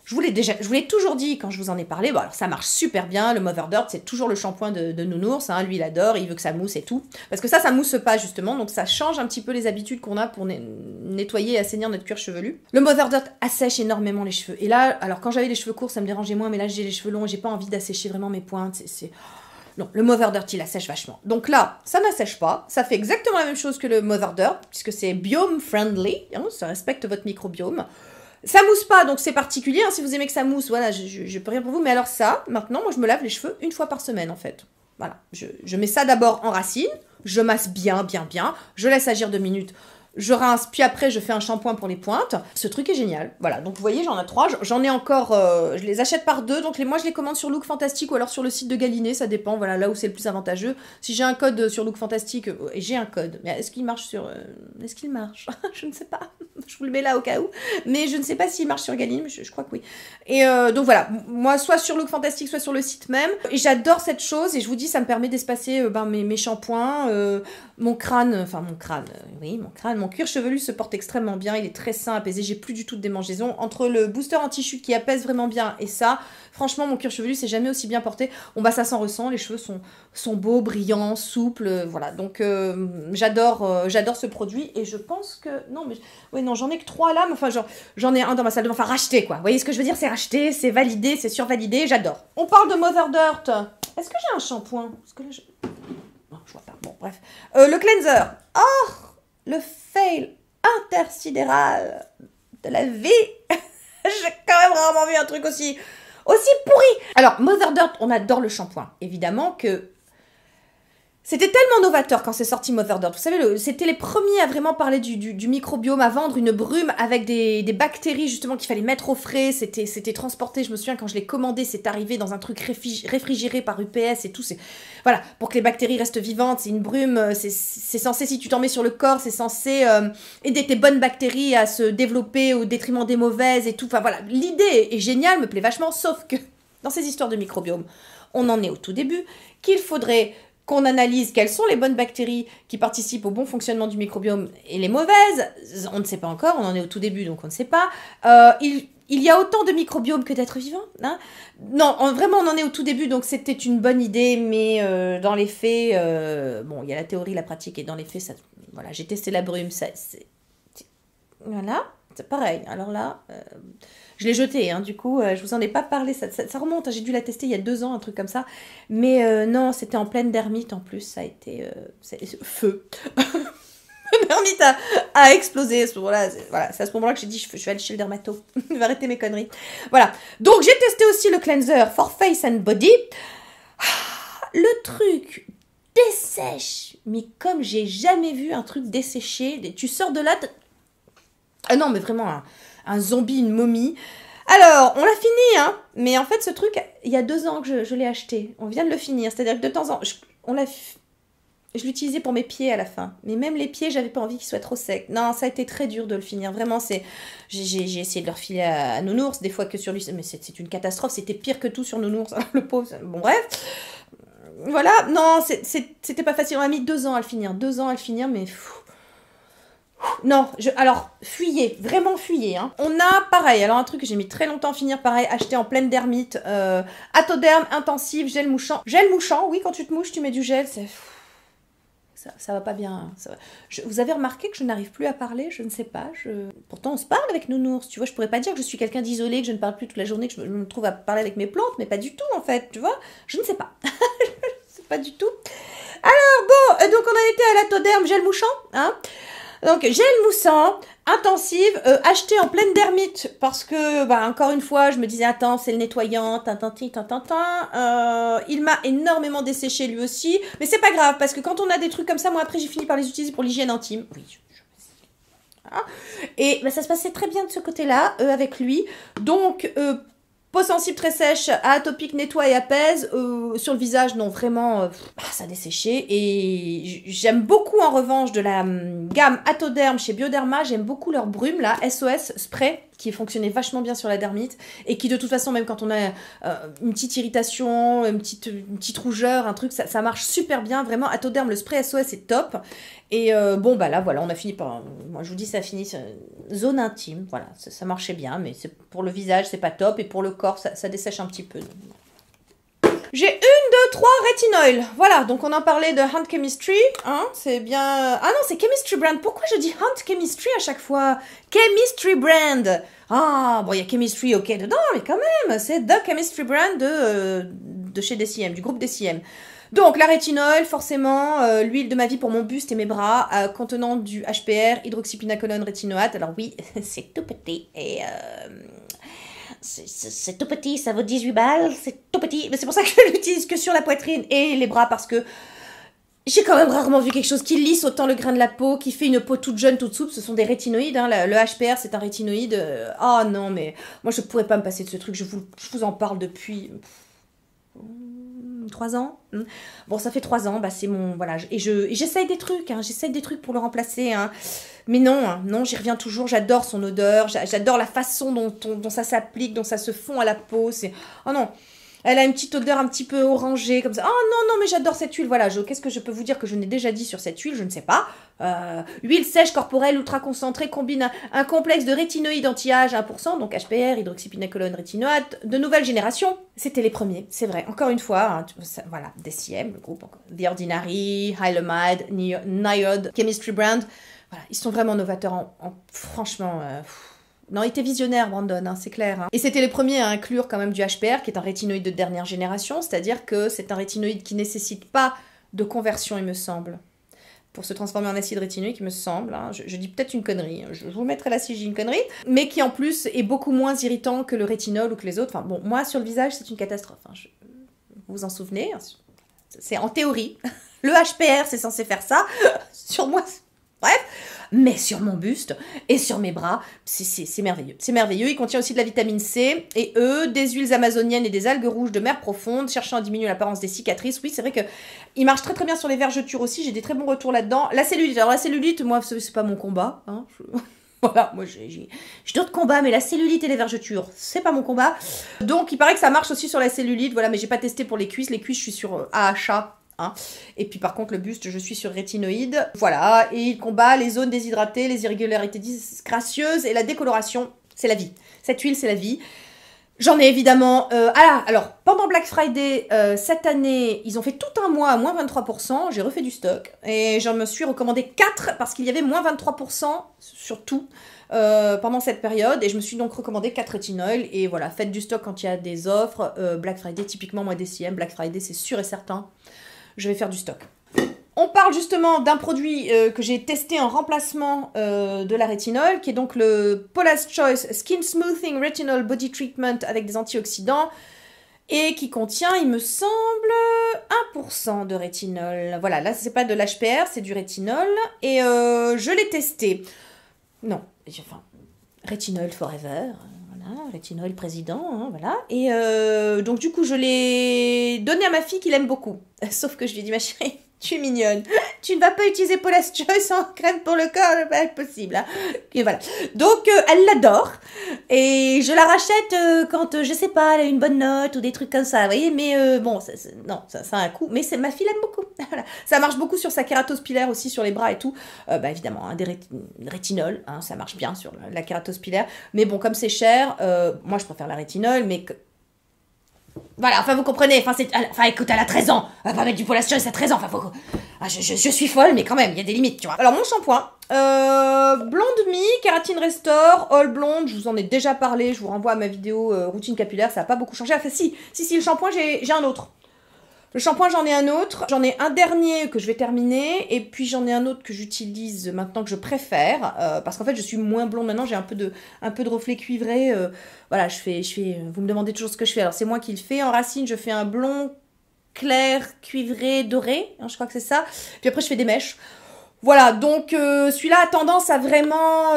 Je vous l'ai toujours dit quand je vous en ai parlé, bon alors ça marche super bien, le Mother Dirt c'est toujours le shampoing de nounours, hein, lui il adore, il veut que ça mousse et tout, parce que ça mousse pas justement, donc ça change un petit peu les habitudes qu'on a pour nettoyer et assainir notre cuir chevelu. Le Mother Dirt assèche énormément les cheveux, et là, alors quand j'avais les cheveux courts ça me dérangeait moins, mais là j'ai les cheveux longs et j'ai pas envie d'assécher vraiment mes pointes, Non, le Mother Dirt, il assèche vachement. Donc là, ça n'assèche pas. Ça fait exactement la même chose que le Mother Dirt, puisque c'est biome friendly, hein, ça respecte votre microbiome. Ça mousse pas, donc c'est particulier, hein, si vous aimez que ça mousse, voilà, je peux rien pour vous, mais alors ça, maintenant, moi je me lave les cheveux une fois par semaine, en fait. Voilà, je mets ça d'abord en racine, je masse bien, je laisse agir 2 minutes, je rince, puis après je fais un shampoing pour les pointes. Ce truc est génial, voilà, donc vous voyez, j'en ai 3, j'en ai encore, je les achète par 2, donc moi je les commande sur Look Fantastic ou alors sur le site de Galiné, ça dépend, voilà, là où c'est le plus avantageux. Si j'ai un code sur Look Fantastic, et j'ai un code, mais est-ce qu'il marche sur... est-ce qu'il marche? Je ne sais pas, je vous le mets là au cas où, mais je ne sais pas s'il marche sur Galiné, mais je crois que oui. Et donc voilà, moi soit sur Look Fantastic, soit sur le site même, et j'adore cette chose, et je vous dis, ça me permet d'espacer mes shampoings, mon crâne, mon cuir chevelu se porte extrêmement bien, il est très sain, apaisé, j'ai plus du tout de démangeaison. Entre le booster anti-chute qui apaise vraiment bien et ça, franchement, mon cuir chevelu s'est jamais aussi bien porté. Bon bah ça s'en ressent, les cheveux sont beaux, brillants, souples, voilà. Donc j'adore ce produit et je pense que... Non, mais... Oui, non, j'en ai que 3 là, mais enfin j'en ai un dans ma salle de bain, enfin racheté quoi. Vous voyez ce que je veux dire? C'est racheté, c'est validé, c'est survalidé, j'adore. On parle de Mother Dirt. Est-ce que j'ai un shampoing? Parce que là, non, je vois pas. Bon, bref. Le cleanser. Oh, le fail intersidéral de la vie. J'ai quand même rarement vu un truc aussi pourri. Alors, Mother Dirt, on adore le shampoing. Évidemment que c'était tellement novateur quand c'est sorti Mother Dirt. Vous savez, c'était les premiers à vraiment parler du microbiome, à vendre une brume avec des bactéries justement qu'il fallait mettre au frais. C'était transporté, je me souviens quand je l'ai commandé, c'est arrivé dans un truc réfrigéré par UPS et tout. Voilà, pour que les bactéries restent vivantes, c'est une brume, c'est censé, si tu t'en mets sur le corps, c'est censé aider tes bonnes bactéries à se développer au détriment des mauvaises et tout. Enfin voilà, l'idée est géniale, me plaît vachement, sauf que dans ces histoires de microbiome, on en est au tout début, qu'il faudrait qu'on analyse quelles sont les bonnes bactéries qui participent au bon fonctionnement du microbiome et les mauvaises. On ne sait pas encore, on en est au tout début, donc on ne sait pas. Il y a autant de microbiomes que d'êtres vivants. Hein, non, vraiment, on en est au tout début, donc c'était une bonne idée, mais dans les faits, bon, il y a la théorie, la pratique, et dans les faits, ça, voilà, j'ai testé la brume, voilà, c'est pareil. Alors là... je l'ai jetée, hein, du coup, je vous en ai pas parlé, ça remonte, hein, j'ai dû la tester il y a 2 ans, un truc comme ça, mais non, c'était en pleine dermite en plus, ça a été feu. La dermite a explosé à ce moment-là, voilà, c'est à ce moment-là que j'ai dit, je vais aller chez le dermato, je vais arrêter mes conneries. Voilà, donc j'ai testé aussi le cleanser for face and body. le truc dessèche, mais comme j'ai jamais vu un truc desséché. Tu sors de là, ah non, mais vraiment un zombie, une momie. Alors, on l'a fini, hein, mais en fait, ce truc, il y a 2 ans que je l'ai acheté. On vient de le finir, c'est-à-dire que de temps en temps, je l'utilisais pour mes pieds à la fin. Mais même les pieds, j'avais pas envie qu'ils soient trop secs. Non, ça a été très dur de le finir. Vraiment, j'ai essayé de le refiler à Nounours, des fois que sur lui. Mais c'est une catastrophe. C'était pire que tout sur Nounours. Le pauvre. Bon, bref. Voilà. Non, c'était pas facile. On a mis 2 ans à le finir. 2 ans à le finir, mais... Non, alors, fuyez, vraiment fuyez. Hein. On a, pareil, alors un truc que j'ai mis très longtemps à finir, pareil, acheté en pleine dermite, Atoderm intensive, gel mouchant. Gel mouchant, oui, quand tu te mouches, tu mets du gel, c'est... Ça va pas bien. Ça va. Vous avez remarqué que je n'arrive plus à parler, je ne sais pas. Pourtant, on se parle avec Nounours, tu vois. Je pourrais pas dire que je suis quelqu'un d'isolé, que je ne parle plus toute la journée, que je me trouve à parler avec mes plantes, mais pas du tout, en fait, tu vois. Je ne sais pas. Je sais pas du tout. Alors, bon, donc on a été à l'Atoderm gel mouchant, hein. Donc, gel moussant, intensive, acheté en pleine dermite, parce que, bah, encore une fois, je me disais, attends, c'est le nettoyant, il m'a énormément desséché lui aussi, mais c'est pas grave, parce que quand on a des trucs comme ça, moi après, j'ai fini par les utiliser pour l'hygiène intime. Oui, voilà. Et bah, ça se passait très bien de ce côté-là, avec lui. Donc, peau sensible très sèche, atopique, nettoie et apaise. Sur le visage, non, vraiment, ça a desséché. Et j'aime beaucoup, en revanche, de la gamme Atoderm chez Bioderma. J'aime beaucoup leur brume, là, SOS Spray, qui fonctionnait vachement bien sur la dermite. Et qui, de toute façon, même quand on a une petite irritation, une petite rougeur, un truc, ça marche super bien. Vraiment, Atoderm, le spray SOS est top. Et bon, bah là, voilà, on a fini par... Moi, je vous dis, ça a fini zone intime. Voilà, ça marchait bien, mais pour le visage, c'est pas top. Et pour le corps, ça dessèche un petit peu. J'ai 1, 2, 3 rétinoïl. Voilà, donc on en parlait de Hunt Chemistry. Hein, c'est bien... Ah non, c'est Chemistry Brand. Pourquoi je dis Hunt Chemistry à chaque fois? Chemistry Brand. Ah, bon, il y a Chemistry, ok, dedans, mais quand même, c'est The Chemistry Brand de chez DCM, du groupe DCM. Donc, la rétinol, forcément, l'huile de ma vie pour mon buste et mes bras, contenant du HPR, hydroxypinacolone rétinoate. Alors oui, c'est tout petit et... c'est tout petit, ça vaut 18 balles, c'est tout petit. Mais c'est pour ça que je l'utilise que sur la poitrine et les bras, parce que j'ai quand même rarement vu quelque chose qui lisse autant le grain de la peau, qui fait une peau toute jeune, toute souple. Ce sont des rétinoïdes, hein. Le HPR, c'est un rétinoïde. Oh non, mais moi, je pourrais pas me passer de ce truc. Je vous en parle depuis... 3 ans. Bon, ça fait 3 ans, bah c'est mon... Voilà, et j'essaye des trucs, hein, j'essaye des trucs pour le remplacer, hein. Mais non, hein, non, j'y reviens toujours, j'adore son odeur, j'adore la façon dont ça s'applique, dont ça se fond à la peau, c'est... Oh non, elle a une petite odeur un petit peu orangée, comme ça. Oh non, non, mais j'adore cette huile, voilà, qu'est-ce que je peux vous dire que je n'ai déjà dit sur cette huile, je ne sais pas. Huile sèche corporelle ultra concentrée combine un complexe de rétinoïdes anti-âge 1%, donc HPR, hydroxypinacolone rétinoate, de nouvelle génération. C'était les premiers, c'est vrai. Encore une fois, hein, voilà, DCM, le groupe, The Ordinary, Hylamide, Niod, Chemistry Brand. Voilà, ils sont vraiment novateurs franchement... Non, il était visionnaire, Brandon, hein, c'est clair. Hein. Et c'était les premiers à inclure quand même du HPR, qui est un rétinoïde de dernière génération, c'est-à-dire que c'est un rétinoïde qui ne nécessite pas de conversion, il me semble, pour se transformer en acide rétinoïque, il me semble. Hein. Je dis peut-être une connerie, je vous mettrai là si j'ai une connerie, mais qui en plus est beaucoup moins irritant que le rétinol ou que les autres. Enfin bon, moi, sur le visage, c'est une catastrophe. Hein. Vous vous en souvenez? C'est en théorie. Le HPR, c'est censé faire ça. Sur moi, bref. Mais sur mon buste et sur mes bras, c'est merveilleux. C'est merveilleux. Il contient aussi de la vitamine C et E, des huiles amazoniennes et des algues rouges de mer profonde, cherchant à diminuer l'apparence des cicatrices. Oui, c'est vrai qu'il marche très très bien sur les vergetures aussi. J'ai des très bons retours là-dedans. La cellulite, alors la cellulite, moi, c'est pas mon combat. Hein. Voilà, moi j'ai d'autres combats, mais la cellulite et les vergetures, c'est pas mon combat. Donc il paraît que ça marche aussi sur la cellulite, voilà, mais j'ai pas testé pour les cuisses. Les cuisses, je suis sur AHA. Hein. Et puis par contre le buste, je suis sur rétinoïde. Voilà, et il combat les zones déshydratées, les irrégularités disgracieuses et la décoloration. C'est la vie. Cette huile, c'est la vie. J'en ai évidemment... alors, pendant Black Friday, cette année, ils ont fait tout un mois à moins 23%. J'ai refait du stock. Et j'en me suis recommandé 4 parce qu'il y avait moins 23% sur tout pendant cette période. Et je me suis donc recommandé 4 rétinoïdes. Et voilà, faites du stock quand il y a des offres. Black Friday, typiquement, moi, DCM, Black Friday, c'est sûr et certain. Je vais faire du stock. On parle justement d'un produit que j'ai testé en remplacement de la rétinol, qui est donc le Paula's Choice Skin Smoothing Retinol Body Treatment avec des antioxydants. et qui contient, il me semble, 1% de rétinol. Voilà, là, c'est pas de l'HPR, c'est du rétinol. Et je l'ai testé. Non, enfin, rétinol forever. Voilà, rétinol président, hein, voilà. Et donc, du coup, je l'ai donné à ma fille qui l'aime beaucoup. Sauf que je lui ai dit, ma chérie, tu es mignonne. Tu ne vas pas utiliser Paula's Choice en crème pour le corps, c'est pas possible. Hein. Et voilà. Donc, elle l'adore. Et je la rachète quand, je sais pas, elle a une bonne note ou des trucs comme ça, vous voyez. Mais bon, non, ça a un coût. Mais ma fille l'aime beaucoup. Voilà. Ça marche beaucoup sur sa kératose pilaire aussi, sur les bras et tout. Bah, évidemment, hein, rétinol, hein, ça marche bien sur la kératose pilaire. Mais bon, comme c'est cher, moi, je préfère la rétinol, mais... Voilà, enfin vous comprenez, enfin écoute, elle a 13 ans, on va pas mettre du Paula's Choice à 13 ans, enfin faut... je suis folle, mais quand même, il y a des limites, tu vois. Alors mon shampoing, Blonde Me, Kératine Restore, All Blonde, je vous en ai déjà parlé, je vous renvoie à ma vidéo routine capillaire, ça a pas beaucoup changé, enfin si, le shampoing, j'ai un autre. Le shampoing, j'en ai un autre. J'en ai un dernier que je vais terminer. Et puis, j'en ai un autre que j'utilise maintenant que je préfère. Parce qu'en fait, je suis moins blonde maintenant. J'ai un peu de reflet cuivré. Voilà, vous me demandez toujours ce que je fais. Alors, c'est moi qui le fais. En racine, je fais un blond clair, cuivré, doré. Hein, je crois que c'est ça. Puis après, je fais des mèches. Voilà, donc celui-là a tendance à vraiment...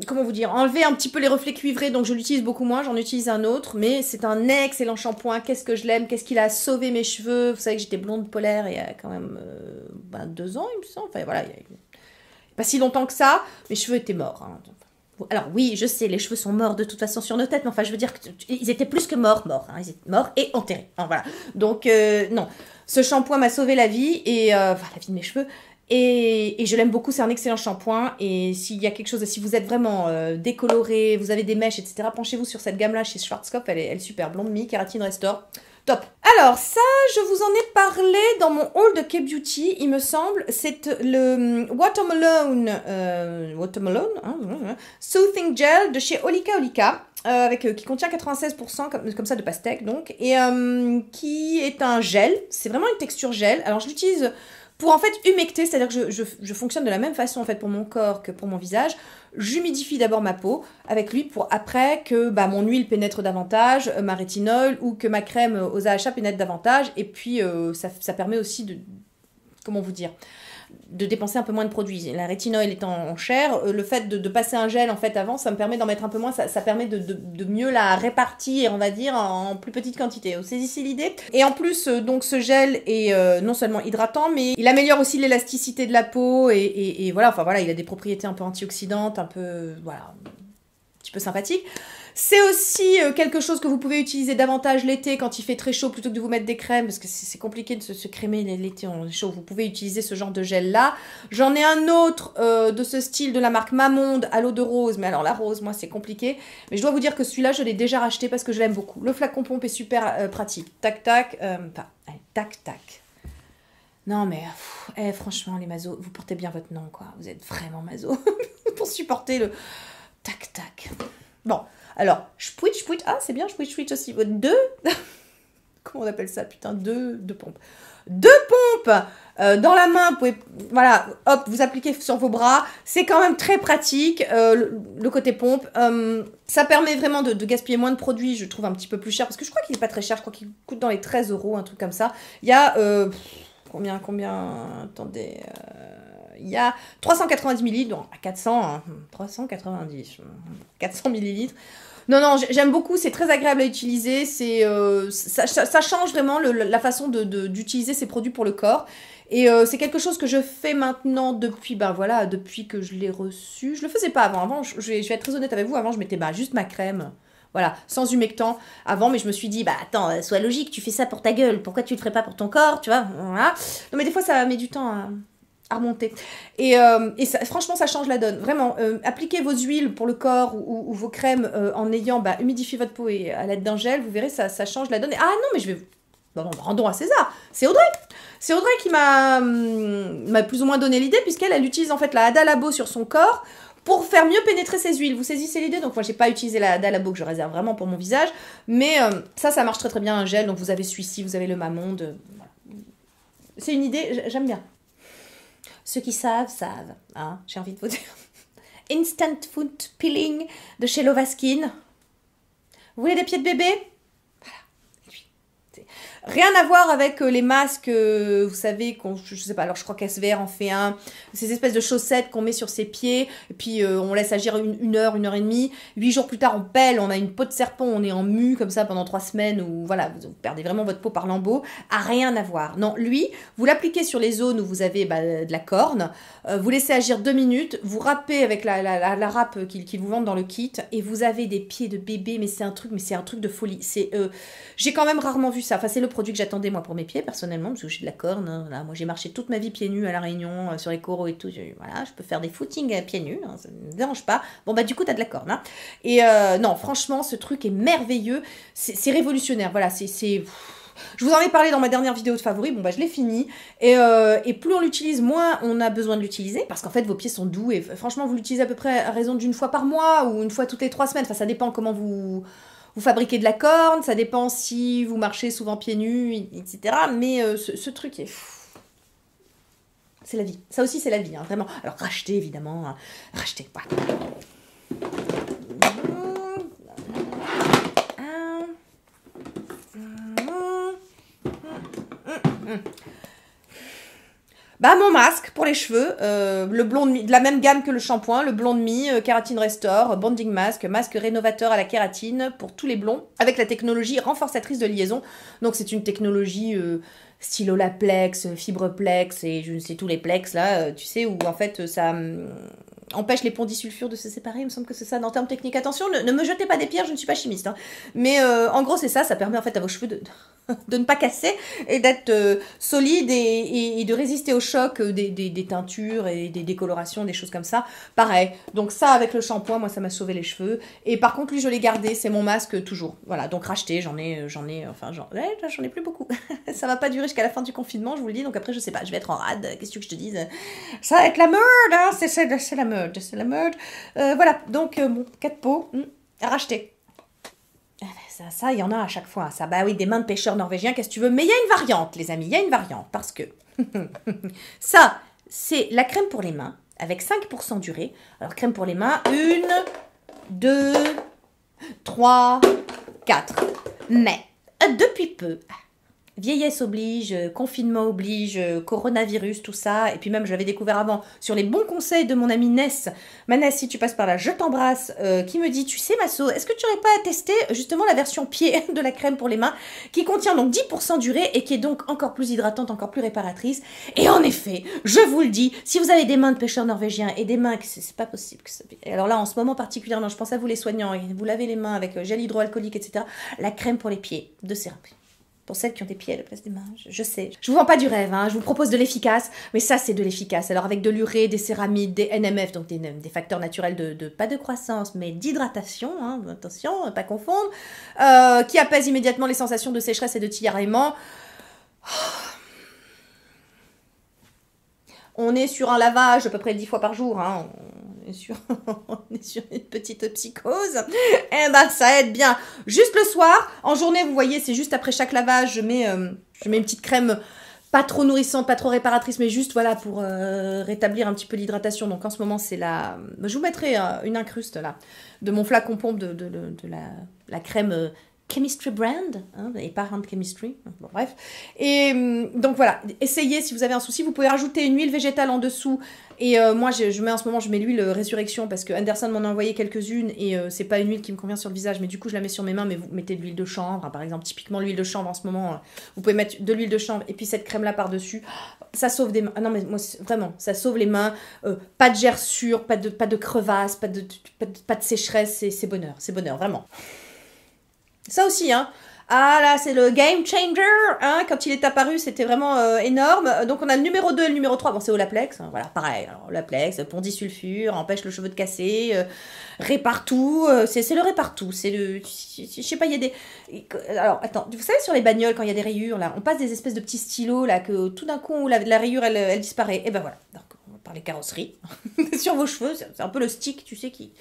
comment vous dire, enlever un petit peu les reflets cuivrés, donc je l'utilise beaucoup moins, j'en utilise un autre, mais c'est un excellent shampoing, qu'est-ce que je l'aime, qu'est-ce qu'il a sauvé mes cheveux, vous savez que j'étais blonde polaire il y a quand même 2 ans, il me semble, enfin voilà, il y a pas si longtemps que ça, mes cheveux étaient morts. Hein. Alors oui, je sais, les cheveux sont morts de toute façon sur nos têtes, mais enfin je veux dire qu'ils étaient plus que morts, hein, ils étaient morts et enterrés, hein, voilà. Donc non, ce shampoing m'a sauvé la vie, et enfin la vie de mes cheveux, et je l'aime beaucoup, c'est un excellent shampoing. Et s'il y a quelque chose, si vous êtes vraiment décoloré, vous avez des mèches, etc., penchez-vous sur cette gamme-là chez Schwarzkopf, elle est super. Blonde Me, Kératine Restore, top. Alors ça, je vous en ai parlé dans mon haul de K-Beauty, il me semble. C'est le Watermelon, hein, Soothing Gel de chez Olika Olika. Qui contient 96% comme ça de pastèque, donc, et qui est un gel. C'est vraiment une texture gel. Alors je l'utilise pour en fait humecter, c'est-à-dire que je fonctionne de la même façon en fait pour mon corps que pour mon visage. J'humidifie d'abord ma peau avec lui pour après que mon huile pénètre davantage, ma rétinol, ou que ma crème aux AHA pénètre davantage. Et puis ça permet aussi de, comment vous dire, de dépenser un peu moins de produits. La rétinol étant chère, le fait de passer un gel en fait avant, ça me permet d'en mettre un peu moins, ça permet de mieux la répartir, on va dire, en plus petite quantité. Vous saisissez l'idée? Et en plus, donc ce gel est non seulement hydratant, mais il améliore aussi l'élasticité de la peau, et voilà, enfin voilà, il a des propriétés un peu antioxydantes, un peu, voilà, un petit peu sympathique. C'est aussi quelque chose que vous pouvez utiliser davantage l'été quand il fait très chaud, plutôt que de vous mettre des crèmes, parce que c'est compliqué de se crémer l'été en chaud. Vous pouvez utiliser ce genre de gel là. J'en ai un autre de ce style de la marque Mamonde à l'eau de rose, mais alors la rose, moi c'est compliqué. Mais je dois vous dire que celui-là, je l'ai déjà racheté parce que je l'aime beaucoup. Le flacon pompe est super pratique. Tac tac, tac tac. Non mais, franchement les mazos, vous portez bien votre nom quoi. Vous êtes vraiment mazo pour supporter le tac tac. Bon. Alors, spwit, c'est bien, spwit aussi. Comment on appelle ça, putain, deux pompes. 2 pompes dans la main, vous pouvez, voilà, hop, vous appliquez sur vos bras. C'est quand même très pratique, le côté pompe. Ça permet vraiment de gaspiller moins de produits, je trouve un petit peu plus cher, parce que je crois qu'il n'est pas très cher, je crois qu'il coûte dans les 13 €, un truc comme ça. Il y a, combien, attendez... il y a 390 ml, donc à 400, hein, 390, 400 ml. Non, j'aime beaucoup, c'est très agréable à utiliser, ça change vraiment la façon d'utiliser ces produits pour le corps. Et c'est quelque chose que je fais maintenant depuis, depuis que je l'ai reçu. Je le faisais pas avant. Avant, je vais être très honnête avec vous, avant je mettais juste ma crème. Voilà, sans humectant avant, mais je me suis dit, attends, sois logique, tu fais ça pour ta gueule, pourquoi tu le ferais pas pour ton corps, tu vois, voilà. Non, mais des fois, ça met du temps à remonter. Et ça, franchement, ça change la donne. Vraiment, appliquez vos huiles pour le corps ou vos crèmes en ayant humidifié votre peau et à l'aide d'un gel, vous verrez, ça change la donne. Et, ah non, mais je vais... Bon, rendons à César. C'est Audrey. C'est Audrey qui m'a plus ou moins donné l'idée, puisqu'elle utilise en fait la Hada Labo sur son corps pour faire mieux pénétrer ses huiles. Vous saisissez l'idée? Donc moi, j'ai pas utilisé la Hada Labo que je réserve vraiment pour mon visage, mais ça marche très très bien, un gel. Donc vous avez celui-ci, vous avez le Mamonde. Voilà. C'est une idée, j'aime bien. Ceux qui savent, hein, j'ai envie de vous dire. Instant Foot Peeling de chez Lovaskin. Vous voulez des pieds de bébé? Voilà. Rien à voir avec les masques, vous savez, je sais pas, alors je crois qu'SVR en fait un, ces espèces de chaussettes qu'on met sur ses pieds, et puis on laisse agir une heure et demie, 8 jours plus tard on pèle, on a une peau de serpent, on est en mue comme ça pendant 3 semaines, où voilà, vous perdez vraiment votre peau par lambeaux, a rien à voir. Non, lui, vous l'appliquez sur les zones où vous avez de la corne, vous laissez agir 2 minutes, vous râpez avec la râpe qu'ils vous vendent dans le kit, et vous avez des pieds de bébé, mais c'est un truc de folie. J'ai quand même rarement vu ça, enfin c'est le produit que j'attendais moi pour mes pieds personnellement, parce que j'ai de la corne, hein, voilà. Moi j'ai marché toute ma vie pieds nus à La Réunion, sur les coraux et tout, voilà, je peux faire des footings pieds nus, hein, ça ne me dérange pas. Bon bah du coup t'as de la corne, hein. Et non, franchement ce truc est merveilleux, c'est révolutionnaire, voilà, je vous en ai parlé dans ma dernière vidéo de favoris, bon bah je l'ai fini, et plus on l'utilise, moins on a besoin de l'utiliser, parce qu'en fait vos pieds sont doux, et franchement vous l'utilisez à peu près à raison d'une fois par mois, ou une fois toutes les 3 semaines, enfin ça dépend comment vous fabriquez de la corne, ça dépend si vous marchez souvent pieds nus, etc. Mais ce truc est... C'est la vie. Ça aussi, c'est la vie, hein, vraiment. Alors, rachetez, évidemment. Hein. Rachetez. Voilà. Bah, mon masque pour les cheveux, le blond de la même gamme que le shampoing, le blond de mie, Kératine Restore, Bonding Mask, masque rénovateur à la kératine pour tous les blonds, avec la technologie renforçatrice de liaison. Donc c'est une technologie style Olaplex, Fibreplex et je ne sais tous les plex là, tu sais, où en fait ça empêche les ponts disulfures de se séparer, il me semble que c'est ça en termes techniques. Attention, ne me jetez pas des pierres, je ne suis pas chimiste. Hein. Mais en gros c'est ça permet en fait à vos cheveux de ne pas casser et d'être solide et de résister au choc des teintures et des décolorations, des choses comme ça. Pareil, donc ça avec le shampoing, moi ça m'a sauvé les cheveux. Et par contre lui je l'ai gardé, c'est mon masque toujours. Voilà, donc racheté, j'en ai plus beaucoup. Ça va pas durer jusqu'à la fin du confinement, je vous le dis, donc après je sais pas, je vais être en rade, qu'est-ce que je te dise? Ça va être la merde, hein, c'est la merde, c'est la merde. Voilà, donc bon, 4 pots, à racheter. Ça, il y en a à chaque fois. Ça, bah oui, des mains de pêcheurs norvégiens, qu'est-ce que tu veux? Mais il y a une variante, les amis, il y a une variante, parce que ça, c'est la crème pour les mains, avec 5% d'urée. Alors, crème pour les mains, 1, 2, 3, 4. Mais, depuis peu... Vieillesse oblige, confinement oblige, coronavirus, tout ça. Et puis même, je l'avais découvert avant, sur les bons conseils de mon amie Ness. Ma Ness, si tu passes par là, je t'embrasse. Qui me dit, tu sais Masso, est-ce que tu n'aurais pas testé justement la version pied de la crème pour les mains, qui contient donc 10% d'urée et qui est donc encore plus hydratante, encore plus réparatrice. Et en effet, je vous le dis, si vous avez des mains de pêcheurs norvégiens et des mains, c'est pas possible que ça... Alors là, en ce moment particulièrement, je pense à vous les soignants, et vous lavez les mains avec gel hydroalcoolique, etc. La crème pour les pieds de Cerapi. Pour celles qui ont des pieds à la place des mains, je sais. Je vous vends pas du rêve, hein, je vous propose de l'efficace, mais ça c'est de l'efficace. Alors avec de l'urée, des céramides, des NMF, donc des facteurs naturels pas de croissance, mais d'hydratation, hein, attention, pas confondre, qui apaisent immédiatement les sensations de sécheresse et de tiraillement. On est sur un lavage à peu près 10 fois par jour, hein. On est sur une petite psychose. Eh ben, ça aide bien. Juste le soir, en journée, vous voyez, c'est juste après chaque lavage, je mets une petite crème pas trop nourrissante, pas trop réparatrice, mais juste, voilà, pour rétablir un petit peu l'hydratation. Donc, en ce moment, c'est la... Je vous mettrai une incruste, là, de mon flacon pompe de la crème... Chemistry Brand, hein, et pas Hand Chemistry, bon, bref. Et donc voilà, essayez si vous avez un souci, vous pouvez rajouter une huile végétale en dessous. Et moi, je mets en ce moment, je mets l'huile Résurrection parce que Anderson m'en a envoyé quelques-unes et c'est pas une huile qui me convient sur le visage, mais du coup, je la mets sur mes mains. Mais vous mettez de l'huile de chanvre, hein, par exemple, typiquement l'huile de chanvre en ce moment, vous pouvez mettre de l'huile de chanvre et puis cette crème-là par-dessus. Ça sauve des mains. Ah non, mais moi, vraiment, ça sauve les mains. Pas de gerçure, pas de crevasses, pas de sécheresse, c'est bonheur, vraiment. Ça aussi, hein. Ah là, c'est le game changer, hein. Quand il est apparu, c'était vraiment énorme. Donc on a le numéro 2 et le numéro 3. Bon, c'est Olaplex, hein. Voilà, pareil. Alors, Olaplex, pont disulfure, empêche le cheveu de casser, répare tout. C'est le répare tout. C'est le... Je sais pas, il y a des... Alors, attends, vous savez, sur les bagnoles, quand il y a des rayures, là, on passe des espèces de petits stylos, là, que tout d'un coup, la rayure, elle disparaît. Et ben voilà. Donc, par les carrosseries, sur vos cheveux, c'est un peu le stick, tu sais, qui...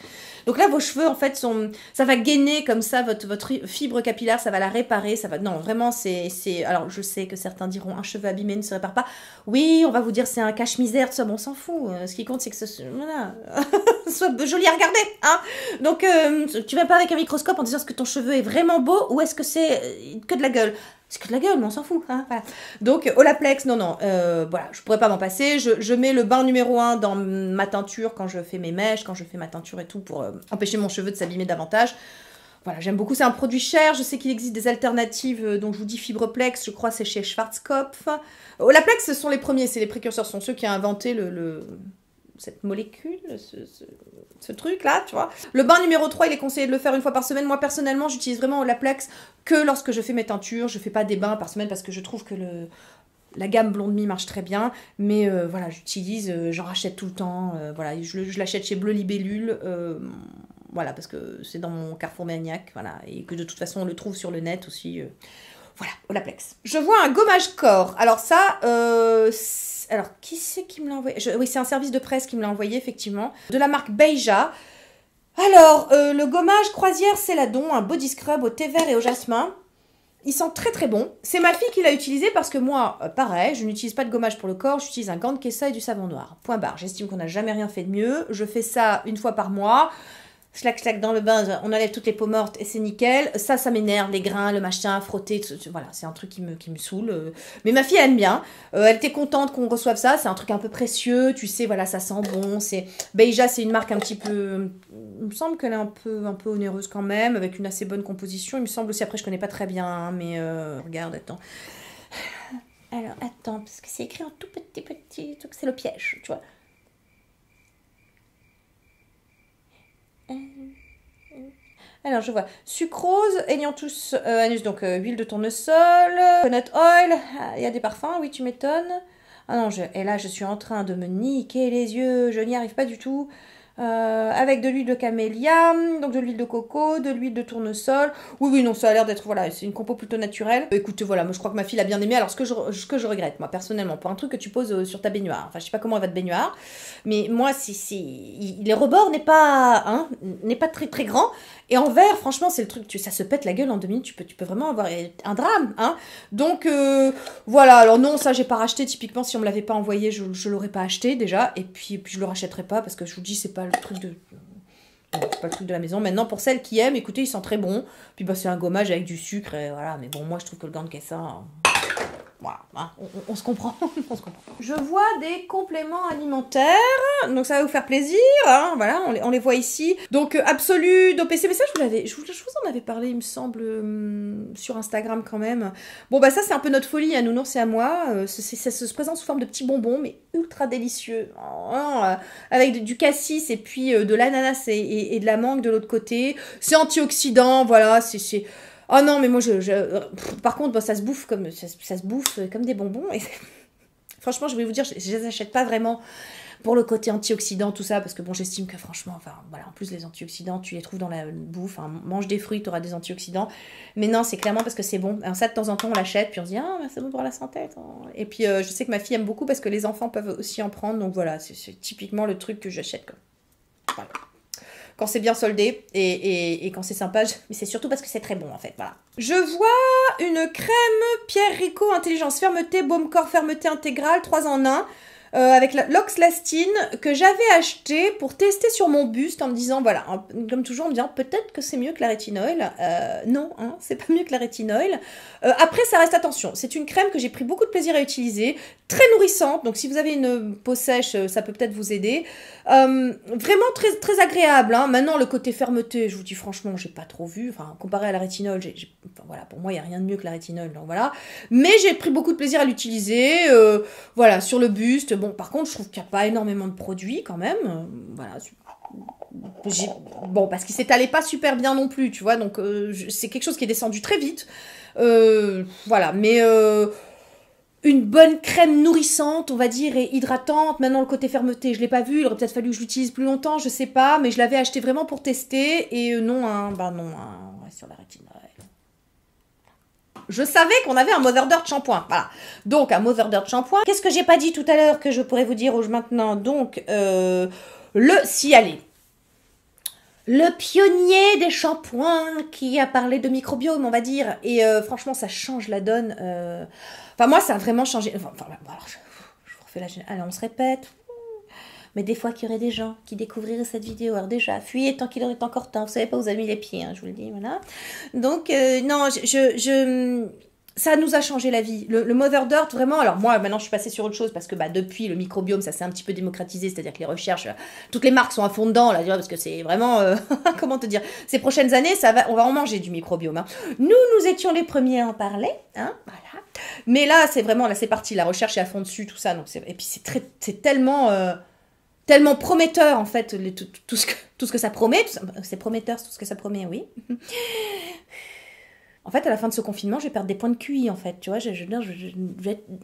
Donc là, vos cheveux, en fait, ça va gainer comme ça votre fibre capillaire, ça va la réparer, ça va... Non, vraiment, c'est... Alors, je sais que certains diront, un cheveu abîmé ne se répare pas. Oui, on va vous dire, c'est un cache-misère, tout ça, bon, on s'en fout. Ce qui compte, c'est que ce... Voilà. soit joli à regarder, hein. Donc, tu vas pas avec un microscope en disant est-ce que ton cheveu est vraiment beau ou est-ce que c'est que de la gueule. c'est que de la gueule, mais on s'en fout. Hein, voilà. Donc, Olaplex, non, non, voilà, je pourrais pas m'en passer. Je mets le bain numéro 1 dans ma teinture quand je fais mes mèches, quand je fais ma teinture et tout, pour empêcher mon cheveu de s'abîmer davantage. Voilà, j'aime beaucoup, c'est un produit cher. Je sais qu'il existe des alternatives, donc je vous dis Fibreplex, je crois c'est chez Schwarzkopf. Olaplex, ce sont les premiers, c'est les précurseurs, ce sont ceux qui ont inventé cette molécule, ce truc-là, tu vois. Le bain numéro 3, il est conseillé de le faire une fois par semaine. Moi, personnellement, j'utilise vraiment Olaplex que lorsque je fais mes teintures. Je fais pas des bains par semaine parce que je trouve que la gamme Blonde Me marche très bien. Mais voilà, j'utilise, j'en rachète tout le temps. Voilà, je l'achète chez Bleu Libellule. Voilà, parce que c'est dans mon Carrefour Maniac. Voilà, et que de toute façon, on le trouve sur le net aussi. Voilà, Olaplex. Je vois un gommage corps. Alors ça, alors, qui c'est qui me l'a envoyé? Oui, c'est un service de presse qui me l'a envoyé, effectivement. De la marque Beija. Alors, le gommage croisière Céladon, un body scrub au thé vert et au jasmin. Il sent très très bon. C'est ma fille qui l'a utilisé parce que moi, pareil, je n'utilise pas de gommage pour le corps, j'utilise un gant de Kessa et du savon noir. Point barre. J'estime qu'on n'a jamais rien fait de mieux. Je fais ça une fois par mois. Slack dans le bain, on enlève toutes les peaux mortes et c'est nickel. Ça m'énerve, les grains, le machin, frotter, voilà, c'est un truc qui me saoule. Mais ma fille elle aime bien. Elle était contente qu'on reçoive ça. C'est un truc un peu précieux, tu sais, voilà, ça sent bon. Beija, c'est une marque un petit peu. Il me semble qu'elle est un peu onéreuse quand même, avec une assez bonne composition. Il me semble aussi, après, je connais pas très bien, hein, mais regarde, attends. Alors, attends, parce que c'est écrit en tout petit, c'est le piège, tu vois. Alors, je vois sucrose, Helianthus anus, donc huile de tournesol, coconut oil, il y a des parfums, oui, tu m'étonnes. Ah non, et là, je suis en train de me niquer les yeux, je n'y arrive pas du tout. Avec de l'huile de camélia, donc de l'huile de coco, de l'huile de tournesol. Oui, non, ça a l'air d'être, voilà, c'est une compo plutôt naturelle. Écoute, voilà, moi je crois que ma fille l'a bien aimé. Alors, ce que je regrette, moi, personnellement, pour un truc que tu poses sur ta baignoire, enfin, je sais pas comment elle va te baignoire, mais moi, les rebords n'est pas très très grand. Et en verre, franchement, c'est le truc, ça se pète la gueule en 2 minutes, tu peux vraiment avoir un drame, hein. Donc, voilà, alors non, ça, j'ai pas racheté, typiquement, si on me l'avait pas envoyé, je l'aurais pas acheté, déjà, et puis je le rachèterai pas, parce que je vous dis, c'est pas le truc de... c'est pas le truc de la maison. Maintenant, pour celles qui aiment, écoutez, ils sont très bons, puis bah, c'est un gommage avec du sucre, et voilà, mais bon, moi, je trouve que le gant de Kessa... Voilà, hein, on se comprend, on se comprend. Je vois des compléments alimentaires, donc ça va vous faire plaisir, hein, voilà, on les voit ici. Donc Absolu d'OPC, mais ça je vous en avais parlé, il me semble, sur Instagram quand même. Bon bah ça c'est un peu notre folie, à Nounours et à moi, ça se présente sous forme de petits bonbons, mais ultra délicieux, avec du cassis et puis de l'ananas et de la mangue de l'autre côté. C'est antioxydant, voilà, c'est... Oh non, mais moi, par contre, bah, ça se bouffe comme des bonbons. Et franchement, je vais vous dire, je les achète pas vraiment pour le côté antioxydant, tout ça, parce que bon, j'estime que franchement, enfin, voilà, en plus, les antioxydants, tu les trouves dans la bouffe, hein, mange des fruits, tu auras des antioxydants. Mais non, c'est clairement parce que c'est bon. Alors ça, de temps en temps, on l'achète, puis on se dit, ah, bah, c'est bon pour la santé. Et puis, je sais que ma fille aime beaucoup parce que les enfants peuvent aussi en prendre. Donc voilà, c'est typiquement le truc que j'achète. Voilà. Quand c'est bien soldé et quand c'est sympa, mais c'est surtout parce que c'est très bon en fait, voilà. Je vois une crème Pierre Rico Intelligence Fermeté, Baume Corps Fermeté Intégrale, 3 en 1. Avec l'oxlastine que j'avais acheté pour tester sur mon buste en me disant, voilà, comme toujours en me disant peut-être que c'est mieux que la rétinoïl. Non, hein, c'est pas mieux que la rétinoïl. Après, ça reste attention. C'est une crème que j'ai pris beaucoup de plaisir à utiliser, très nourrissante. Donc si vous avez une peau sèche, ça peut peut-être vous aider. Vraiment très, très agréable. Hein. Maintenant, le côté fermeté, je vous dis franchement, j'ai pas trop vu. Enfin, comparé à la rétinoïl, enfin, voilà, pour moi, il n'y a rien de mieux que la rétinoïl. Donc voilà. Mais j'ai pris beaucoup de plaisir à l'utiliser. Voilà, sur le buste. Bon, par contre, je trouve qu'il n'y a pas énormément de produits quand même. Voilà. Bon, parce qu'il s'étalait pas super bien non plus, tu vois. Donc, c'est quelque chose qui est descendu très vite. Voilà, mais une bonne crème nourrissante, on va dire, et hydratante. Maintenant, le côté fermeté, je l'ai pas vu. Il aurait peut-être fallu que je l'utilise plus longtemps, je sais pas. Mais je l'avais acheté vraiment pour tester. Et non, sur la rétinoïl. Je savais qu'on avait un Mother Dirt shampoing. Voilà. Donc, un Mother Dirt shampoing. Qu'est-ce que j'ai pas dit tout à l'heure que je pourrais vous dire maintenant? Donc, le Cialis. Le pionnier des shampoings qui a parlé de microbiome, on va dire. Et franchement, ça change la donne. Enfin, moi, ça a vraiment changé. Enfin, alors, je vous refais la... Allez, on se répète. Mais des fois qu'il y aurait des gens qui découvriraient cette vidéo. Alors déjà, fuyez tant qu'il en est encore temps. Vous savez pas où vous avez mis les pieds, hein, je vous le dis, voilà. Donc, non, Ça nous a changé la vie. Le Mother Dirt, vraiment, alors moi, maintenant, je suis passée sur autre chose parce que bah, depuis le microbiome, ça s'est un petit peu démocratisé, c'est-à-dire que les recherches, toutes les marques sont à fond dedans, là, tu vois, parce que c'est vraiment, comment te dire, ces prochaines années, on va en manger du microbiome. Hein. Nous étions les premiers à en parler, hein, voilà. Mais là, c'est vraiment, là, c'est parti, la recherche est à fond dessus, tout ça, donc et puis c'est tellement... tellement prometteur en fait, tout ce que ça promet, c'est prometteur tout ce que ça promet, oui. En fait, à la fin de ce confinement, je vais perdre des points de QI, en fait, tu vois,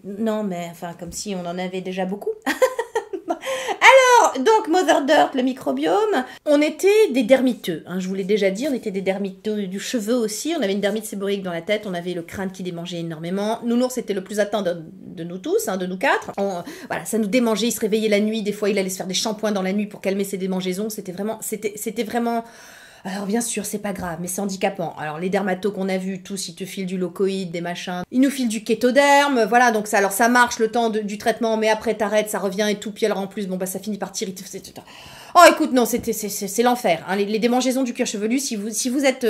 non, mais enfin, comme si on en avait déjà beaucoup. Alors, donc, Mother Dirt, le microbiome, on était des dermiteux, hein, je vous l'ai déjà dit, on était des dermiteux du cheveu aussi, on avait une dermite séborique dans la tête, on avait le crâne qui démangeait énormément, Nounours c'était le plus atteint de nous tous, hein, de nous quatre, voilà, ça nous démangeait, il se réveillait la nuit, des fois il allait se faire des shampoings dans la nuit pour calmer ses démangeaisons, c'était vraiment... Alors bien sûr, c'est pas grave, mais c'est handicapant. Alors les dermatos qu'on a vus, tous, ils te filent du locoïde, des machins. Ils nous filent du kétoderme, voilà, donc ça, alors ça marche le temps du traitement, mais après t'arrêtes, ça revient et tout, puis alors en plus, bon bah ça finit par tirer. Oh écoute, non, c'est l'enfer. Hein. Les démangeaisons du cuir chevelu, si vous êtes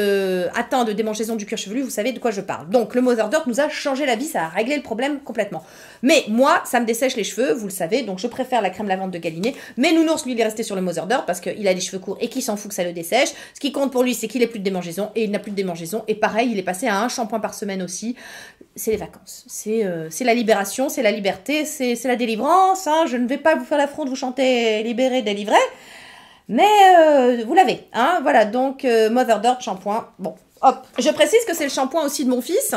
atteint de démangeaisons du cuir chevelu, vous savez de quoi je parle. Donc le Mother Dirt nous a changé la vie, ça a réglé le problème complètement. Mais moi, ça me dessèche les cheveux, vous le savez, donc je préfère la crème lavande de Galinée. Mais Nounours, lui, il est resté sur le Mother Dirt parce qu'il a les cheveux courts et qu'il s'en fout que ça le dessèche. Ce qui compte pour lui, c'est qu'il n'ait plus de démangeaisons et il n'a plus de démangeaisons. Et pareil, il est passé à un shampoing par semaine aussi. C'est les vacances, c'est la libération, c'est la liberté, c'est la délivrance. Hein. Je ne vais pas vous faire l'affront de vous chanter libéré, délivré. Mais vous l'avez, hein, voilà, donc Mother Dirt shampoing, bon, hop. Je précise que c'est le shampoing aussi de mon fils,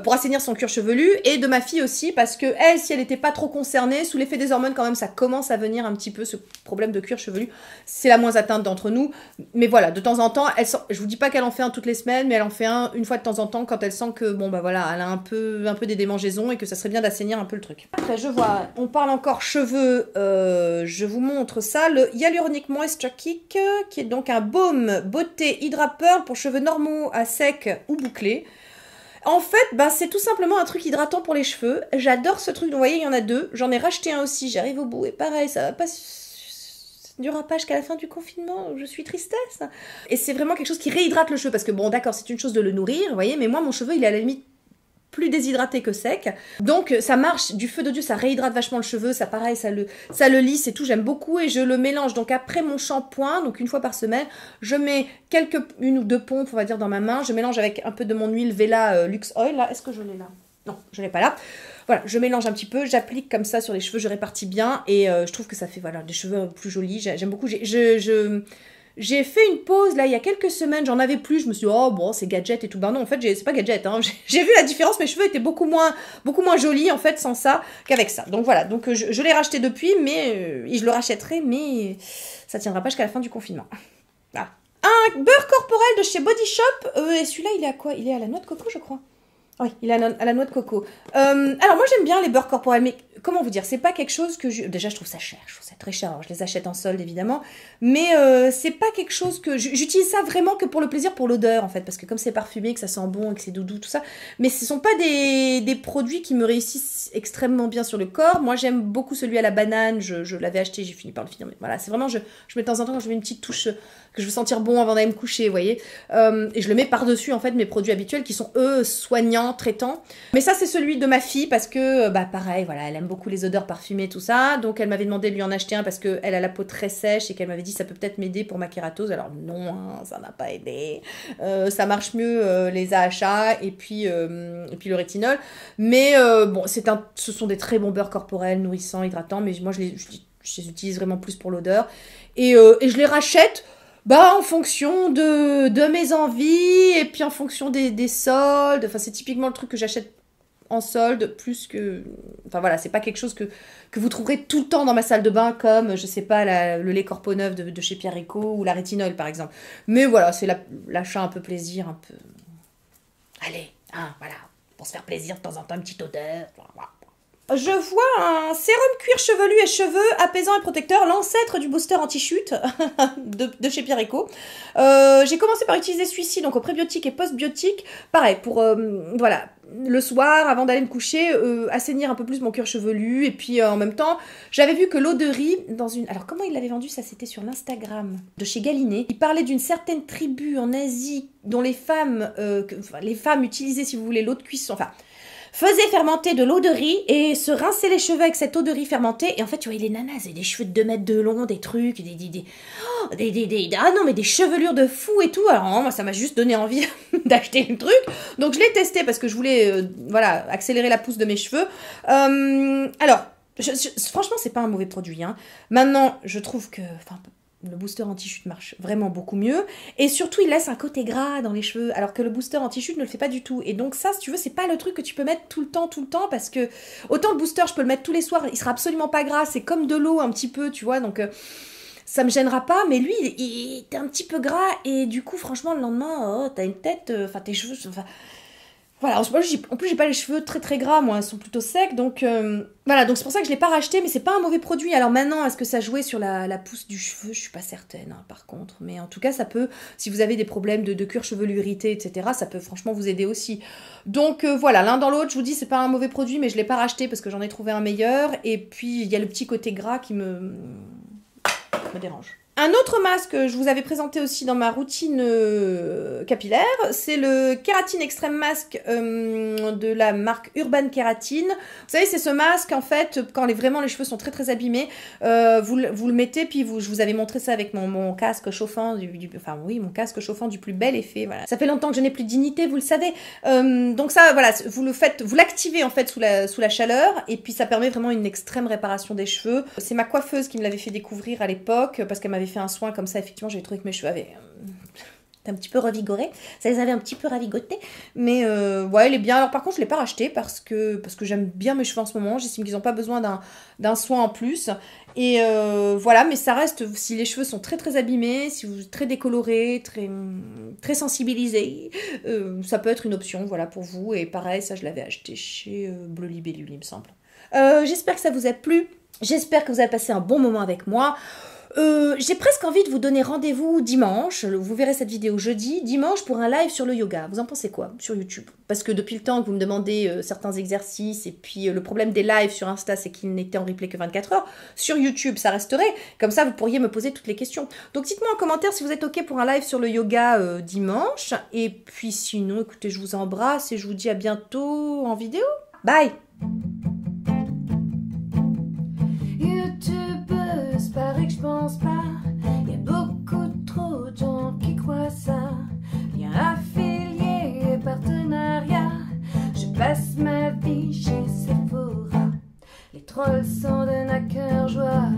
pour assainir son cuir chevelu, et de ma fille aussi, parce que elle, si elle n'était pas trop concernée, sous l'effet des hormones quand même, ça commence à venir un petit peu, ce problème de cuir chevelu, c'est la moins atteinte d'entre nous, mais voilà, de temps en temps, je vous dis pas qu'elle en fait un toutes les semaines, mais elle en fait un une fois de temps en temps, quand elle sent que, bon bah voilà, elle a un peu des démangeaisons, et que ça serait bien d'assainir un peu le truc. Après, je vois, on parle encore cheveux, je vous montre ça, le Hyaluronic Moisture Kick, qui est donc un baume beauté Hydra Pearl pour cheveux normaux à sec ou bouclés. En fait, bah, c'est tout simplement un truc hydratant pour les cheveux. J'adore ce truc. Vous voyez, il y en a deux. J'en ai racheté un aussi. J'arrive au bout. Et pareil, ça va pas... Ça ne durera pas jusqu'à la fin du confinement. Je suis tristesse. Et c'est vraiment quelque chose qui réhydrate le cheveu. Parce que bon, d'accord, c'est une chose de le nourrir, vous voyez. Mais moi, mon cheveu, il est à la limite plus déshydraté que sec. Donc ça marche du feu de Dieu, ça réhydrate vachement le cheveu, ça pareil, ça le lisse et tout, j'aime beaucoup et je le mélange. Donc après mon shampoing, donc une fois par semaine, je mets une ou deux pompes, on va dire, dans ma main, je mélange avec un peu de mon huile Vela Luxe Oil, là, est-ce que je l'ai là? Non, je l'ai pas là. Voilà, je mélange un petit peu, j'applique comme ça sur les cheveux, je répartis bien et je trouve que ça fait voilà, des cheveux plus jolis, j'aime beaucoup. J'ai fait une pause là il y a quelques semaines, j'en avais plus, je me suis dit oh bon c'est gadget et tout, ben non en fait c'est pas gadget, hein. J'ai vu la différence, mes cheveux étaient beaucoup moins jolis en fait sans ça qu'avec ça, donc voilà, donc je l'ai racheté depuis, mais je le rachèterai, mais ça tiendra pas jusqu'à la fin du confinement. Voilà. Un beurre corporel de chez Body Shop, et celui-là il est à quoi? Il est à la noix de coco je crois. Oui, il est à la noix de coco. Alors moi j'aime bien les beurres corporels, mais comment vous dire, c'est pas quelque chose que déjà je trouve ça cher, je trouve ça très cher, alors je les achète en solde évidemment, mais c'est pas quelque chose que j'utilise ça vraiment que pour le plaisir, pour l'odeur en fait, parce que comme c'est parfumé, que ça sent bon et que c'est doudou tout ça, mais ce sont pas des produits qui me réussissent extrêmement bien sur le corps. Moi j'aime beaucoup celui à la banane, je l'avais acheté, j'ai fini par le finir, mais voilà, c'est vraiment, je mets de temps en temps quand je mets une petite touche que je veux sentir bon avant d'aller me coucher, vous voyez, et je le mets par-dessus en fait mes produits habituels qui sont eux soignants, traitants, mais ça c'est celui de ma fille parce que bah pareil, voilà, elle aime beaucoup les odeurs parfumées tout ça, donc elle m'avait demandé de lui en acheter un parce que elle a la peau très sèche et qu'elle m'avait dit ça peut peut-être m'aider pour ma kératose. Alors non, hein, ça n'a pas aidé, ça marche mieux les AHA et puis le rétinol, mais bon ce sont des très bons beurres corporels nourrissants, hydratants, mais moi je les utilise vraiment plus pour l'odeur et je les rachète bah en fonction de mes envies et puis en fonction des soldes. Enfin c'est typiquement le truc que j'achète en solde plus que... Enfin voilà, c'est pas quelque chose que vous trouverez tout le temps dans ma salle de bain comme, je sais pas, le lait Corpo Neuf de chez Pierre Rico ou la rétinol par exemple. Mais voilà, c'est l'achat un peu plaisir, un peu... Allez, hein, voilà, pour se faire plaisir de temps en temps, une petite odeur, voilà. Je vois un sérum cuir chevelu et cheveux apaisant et protecteur, l'ancêtre du booster anti-chute de chez Pierre Rico. J'ai commencé par utiliser celui-ci, donc au prébiotique et post-biotique. Pareil, pour voilà, le soir, avant d'aller me coucher, assainir un peu plus mon cuir chevelu. Et puis en même temps, j'avais vu que l'eau de riz, dans une... Alors comment il l'avait vendu? Ça, c'était sur l'Instagram de chez Galinée. Il parlait d'une certaine tribu en Asie dont les femmes utilisaient, si vous voulez, l'eau de cuisson... Enfin, faisait fermenter de l'eau de riz et se rinçait les cheveux avec cette eau de riz fermentée. Et en fait, tu vois, les nanas, avaient des cheveux de 2 mètres de long, des trucs, ah non, mais des chevelures de fou et tout. Alors, moi, ça m'a juste donné envie d'acheter le truc. Donc, je l'ai testé parce que je voulais, voilà, accélérer la pousse de mes cheveux. Alors, franchement, c'est pas un mauvais produit. Hein. Maintenant, je trouve que... le booster anti-chute marche vraiment beaucoup mieux. Et surtout, il laisse un côté gras dans les cheveux, alors que le booster anti-chute ne le fait pas du tout. Et donc ça, si tu veux, c'est pas le truc que tu peux mettre tout le temps, parce que autant le booster, je peux le mettre tous les soirs, il sera absolument pas gras, c'est comme de l'eau un petit peu, tu vois, donc ça me gênera pas, mais lui, il est un petit peu gras, et du coup, franchement, le lendemain, t'as une tête, tes cheveux... Voilà, en plus j'ai pas les cheveux très gras, moi, ils sont plutôt secs, donc voilà, donc c'est pour ça que je l'ai pas racheté, mais c'est pas un mauvais produit. Alors maintenant, est-ce que ça jouait sur la pousse du cheveu? Je suis pas certaine, hein, par contre, mais en tout cas, ça peut, si vous avez des problèmes de cuir chevelu irrité, etc., ça peut franchement vous aider aussi. Donc voilà, l'un dans l'autre, je vous dis, c'est pas un mauvais produit, mais je l'ai pas racheté parce que j'en ai trouvé un meilleur, et puis il y a le petit côté gras qui me dérange. Un autre masque que je vous avais présenté aussi dans ma routine capillaire, c'est le Kératine Extreme Mask de la marque Urban Kératine. Vous savez, c'est ce masque, en fait, quand vraiment les cheveux sont très abîmés, vous le mettez, puis je vous avais montré ça avec mon casque chauffant, mon casque chauffant du plus bel effet, voilà. Ça fait longtemps que je n'ai plus de dignité, vous le savez. Donc ça, voilà, vous l'activez en fait sous la chaleur, et puis ça permet vraiment une extrême réparation des cheveux. C'est ma coiffeuse qui me l'avait fait découvrir à l'époque, parce qu'elle m'avait fait un soin comme ça, effectivement, j'avais trouvé que mes cheveux avaient un petit peu revigoré, ça les avait un petit peu ravigotés, mais ouais, elle est bien. Alors par contre, je l'ai pas racheté parce que j'aime bien mes cheveux en ce moment, j'estime qu'ils n'ont pas besoin d'un soin en plus, et voilà, mais ça reste, si les cheveux sont très abîmés, si vous êtes très décolorés, très sensibilisés, ça peut être une option, voilà, pour vous, et pareil, ça je l'avais acheté chez Bleu Libellule, il me semble. J'espère que ça vous a plu, j'espère que vous avez passé un bon moment avec moi. J'ai presque envie de vous donner rendez-vous dimanche, vous verrez cette vidéo jeudi, dimanche pour un live sur le yoga. Vous en pensez quoi sur YouTube? Parce que depuis le temps que vous me demandez certains exercices, et puis le problème des lives sur Insta, c'est qu'ils n'étaient en replay que 24 heures. Sur YouTube, ça resterait, comme ça vous pourriez me poser toutes les questions. Donc dites-moi en commentaire si vous êtes ok pour un live sur le yoga dimanche. Et puis sinon, écoutez, je vous embrasse et je vous dis à bientôt en vidéo. Bye! Paraît que je pense pas, y a beaucoup trop de gens qui croient ça. Lien affilié, partenariat, je passe ma vie chez Sephora. Les trolls sont de naqueur joie.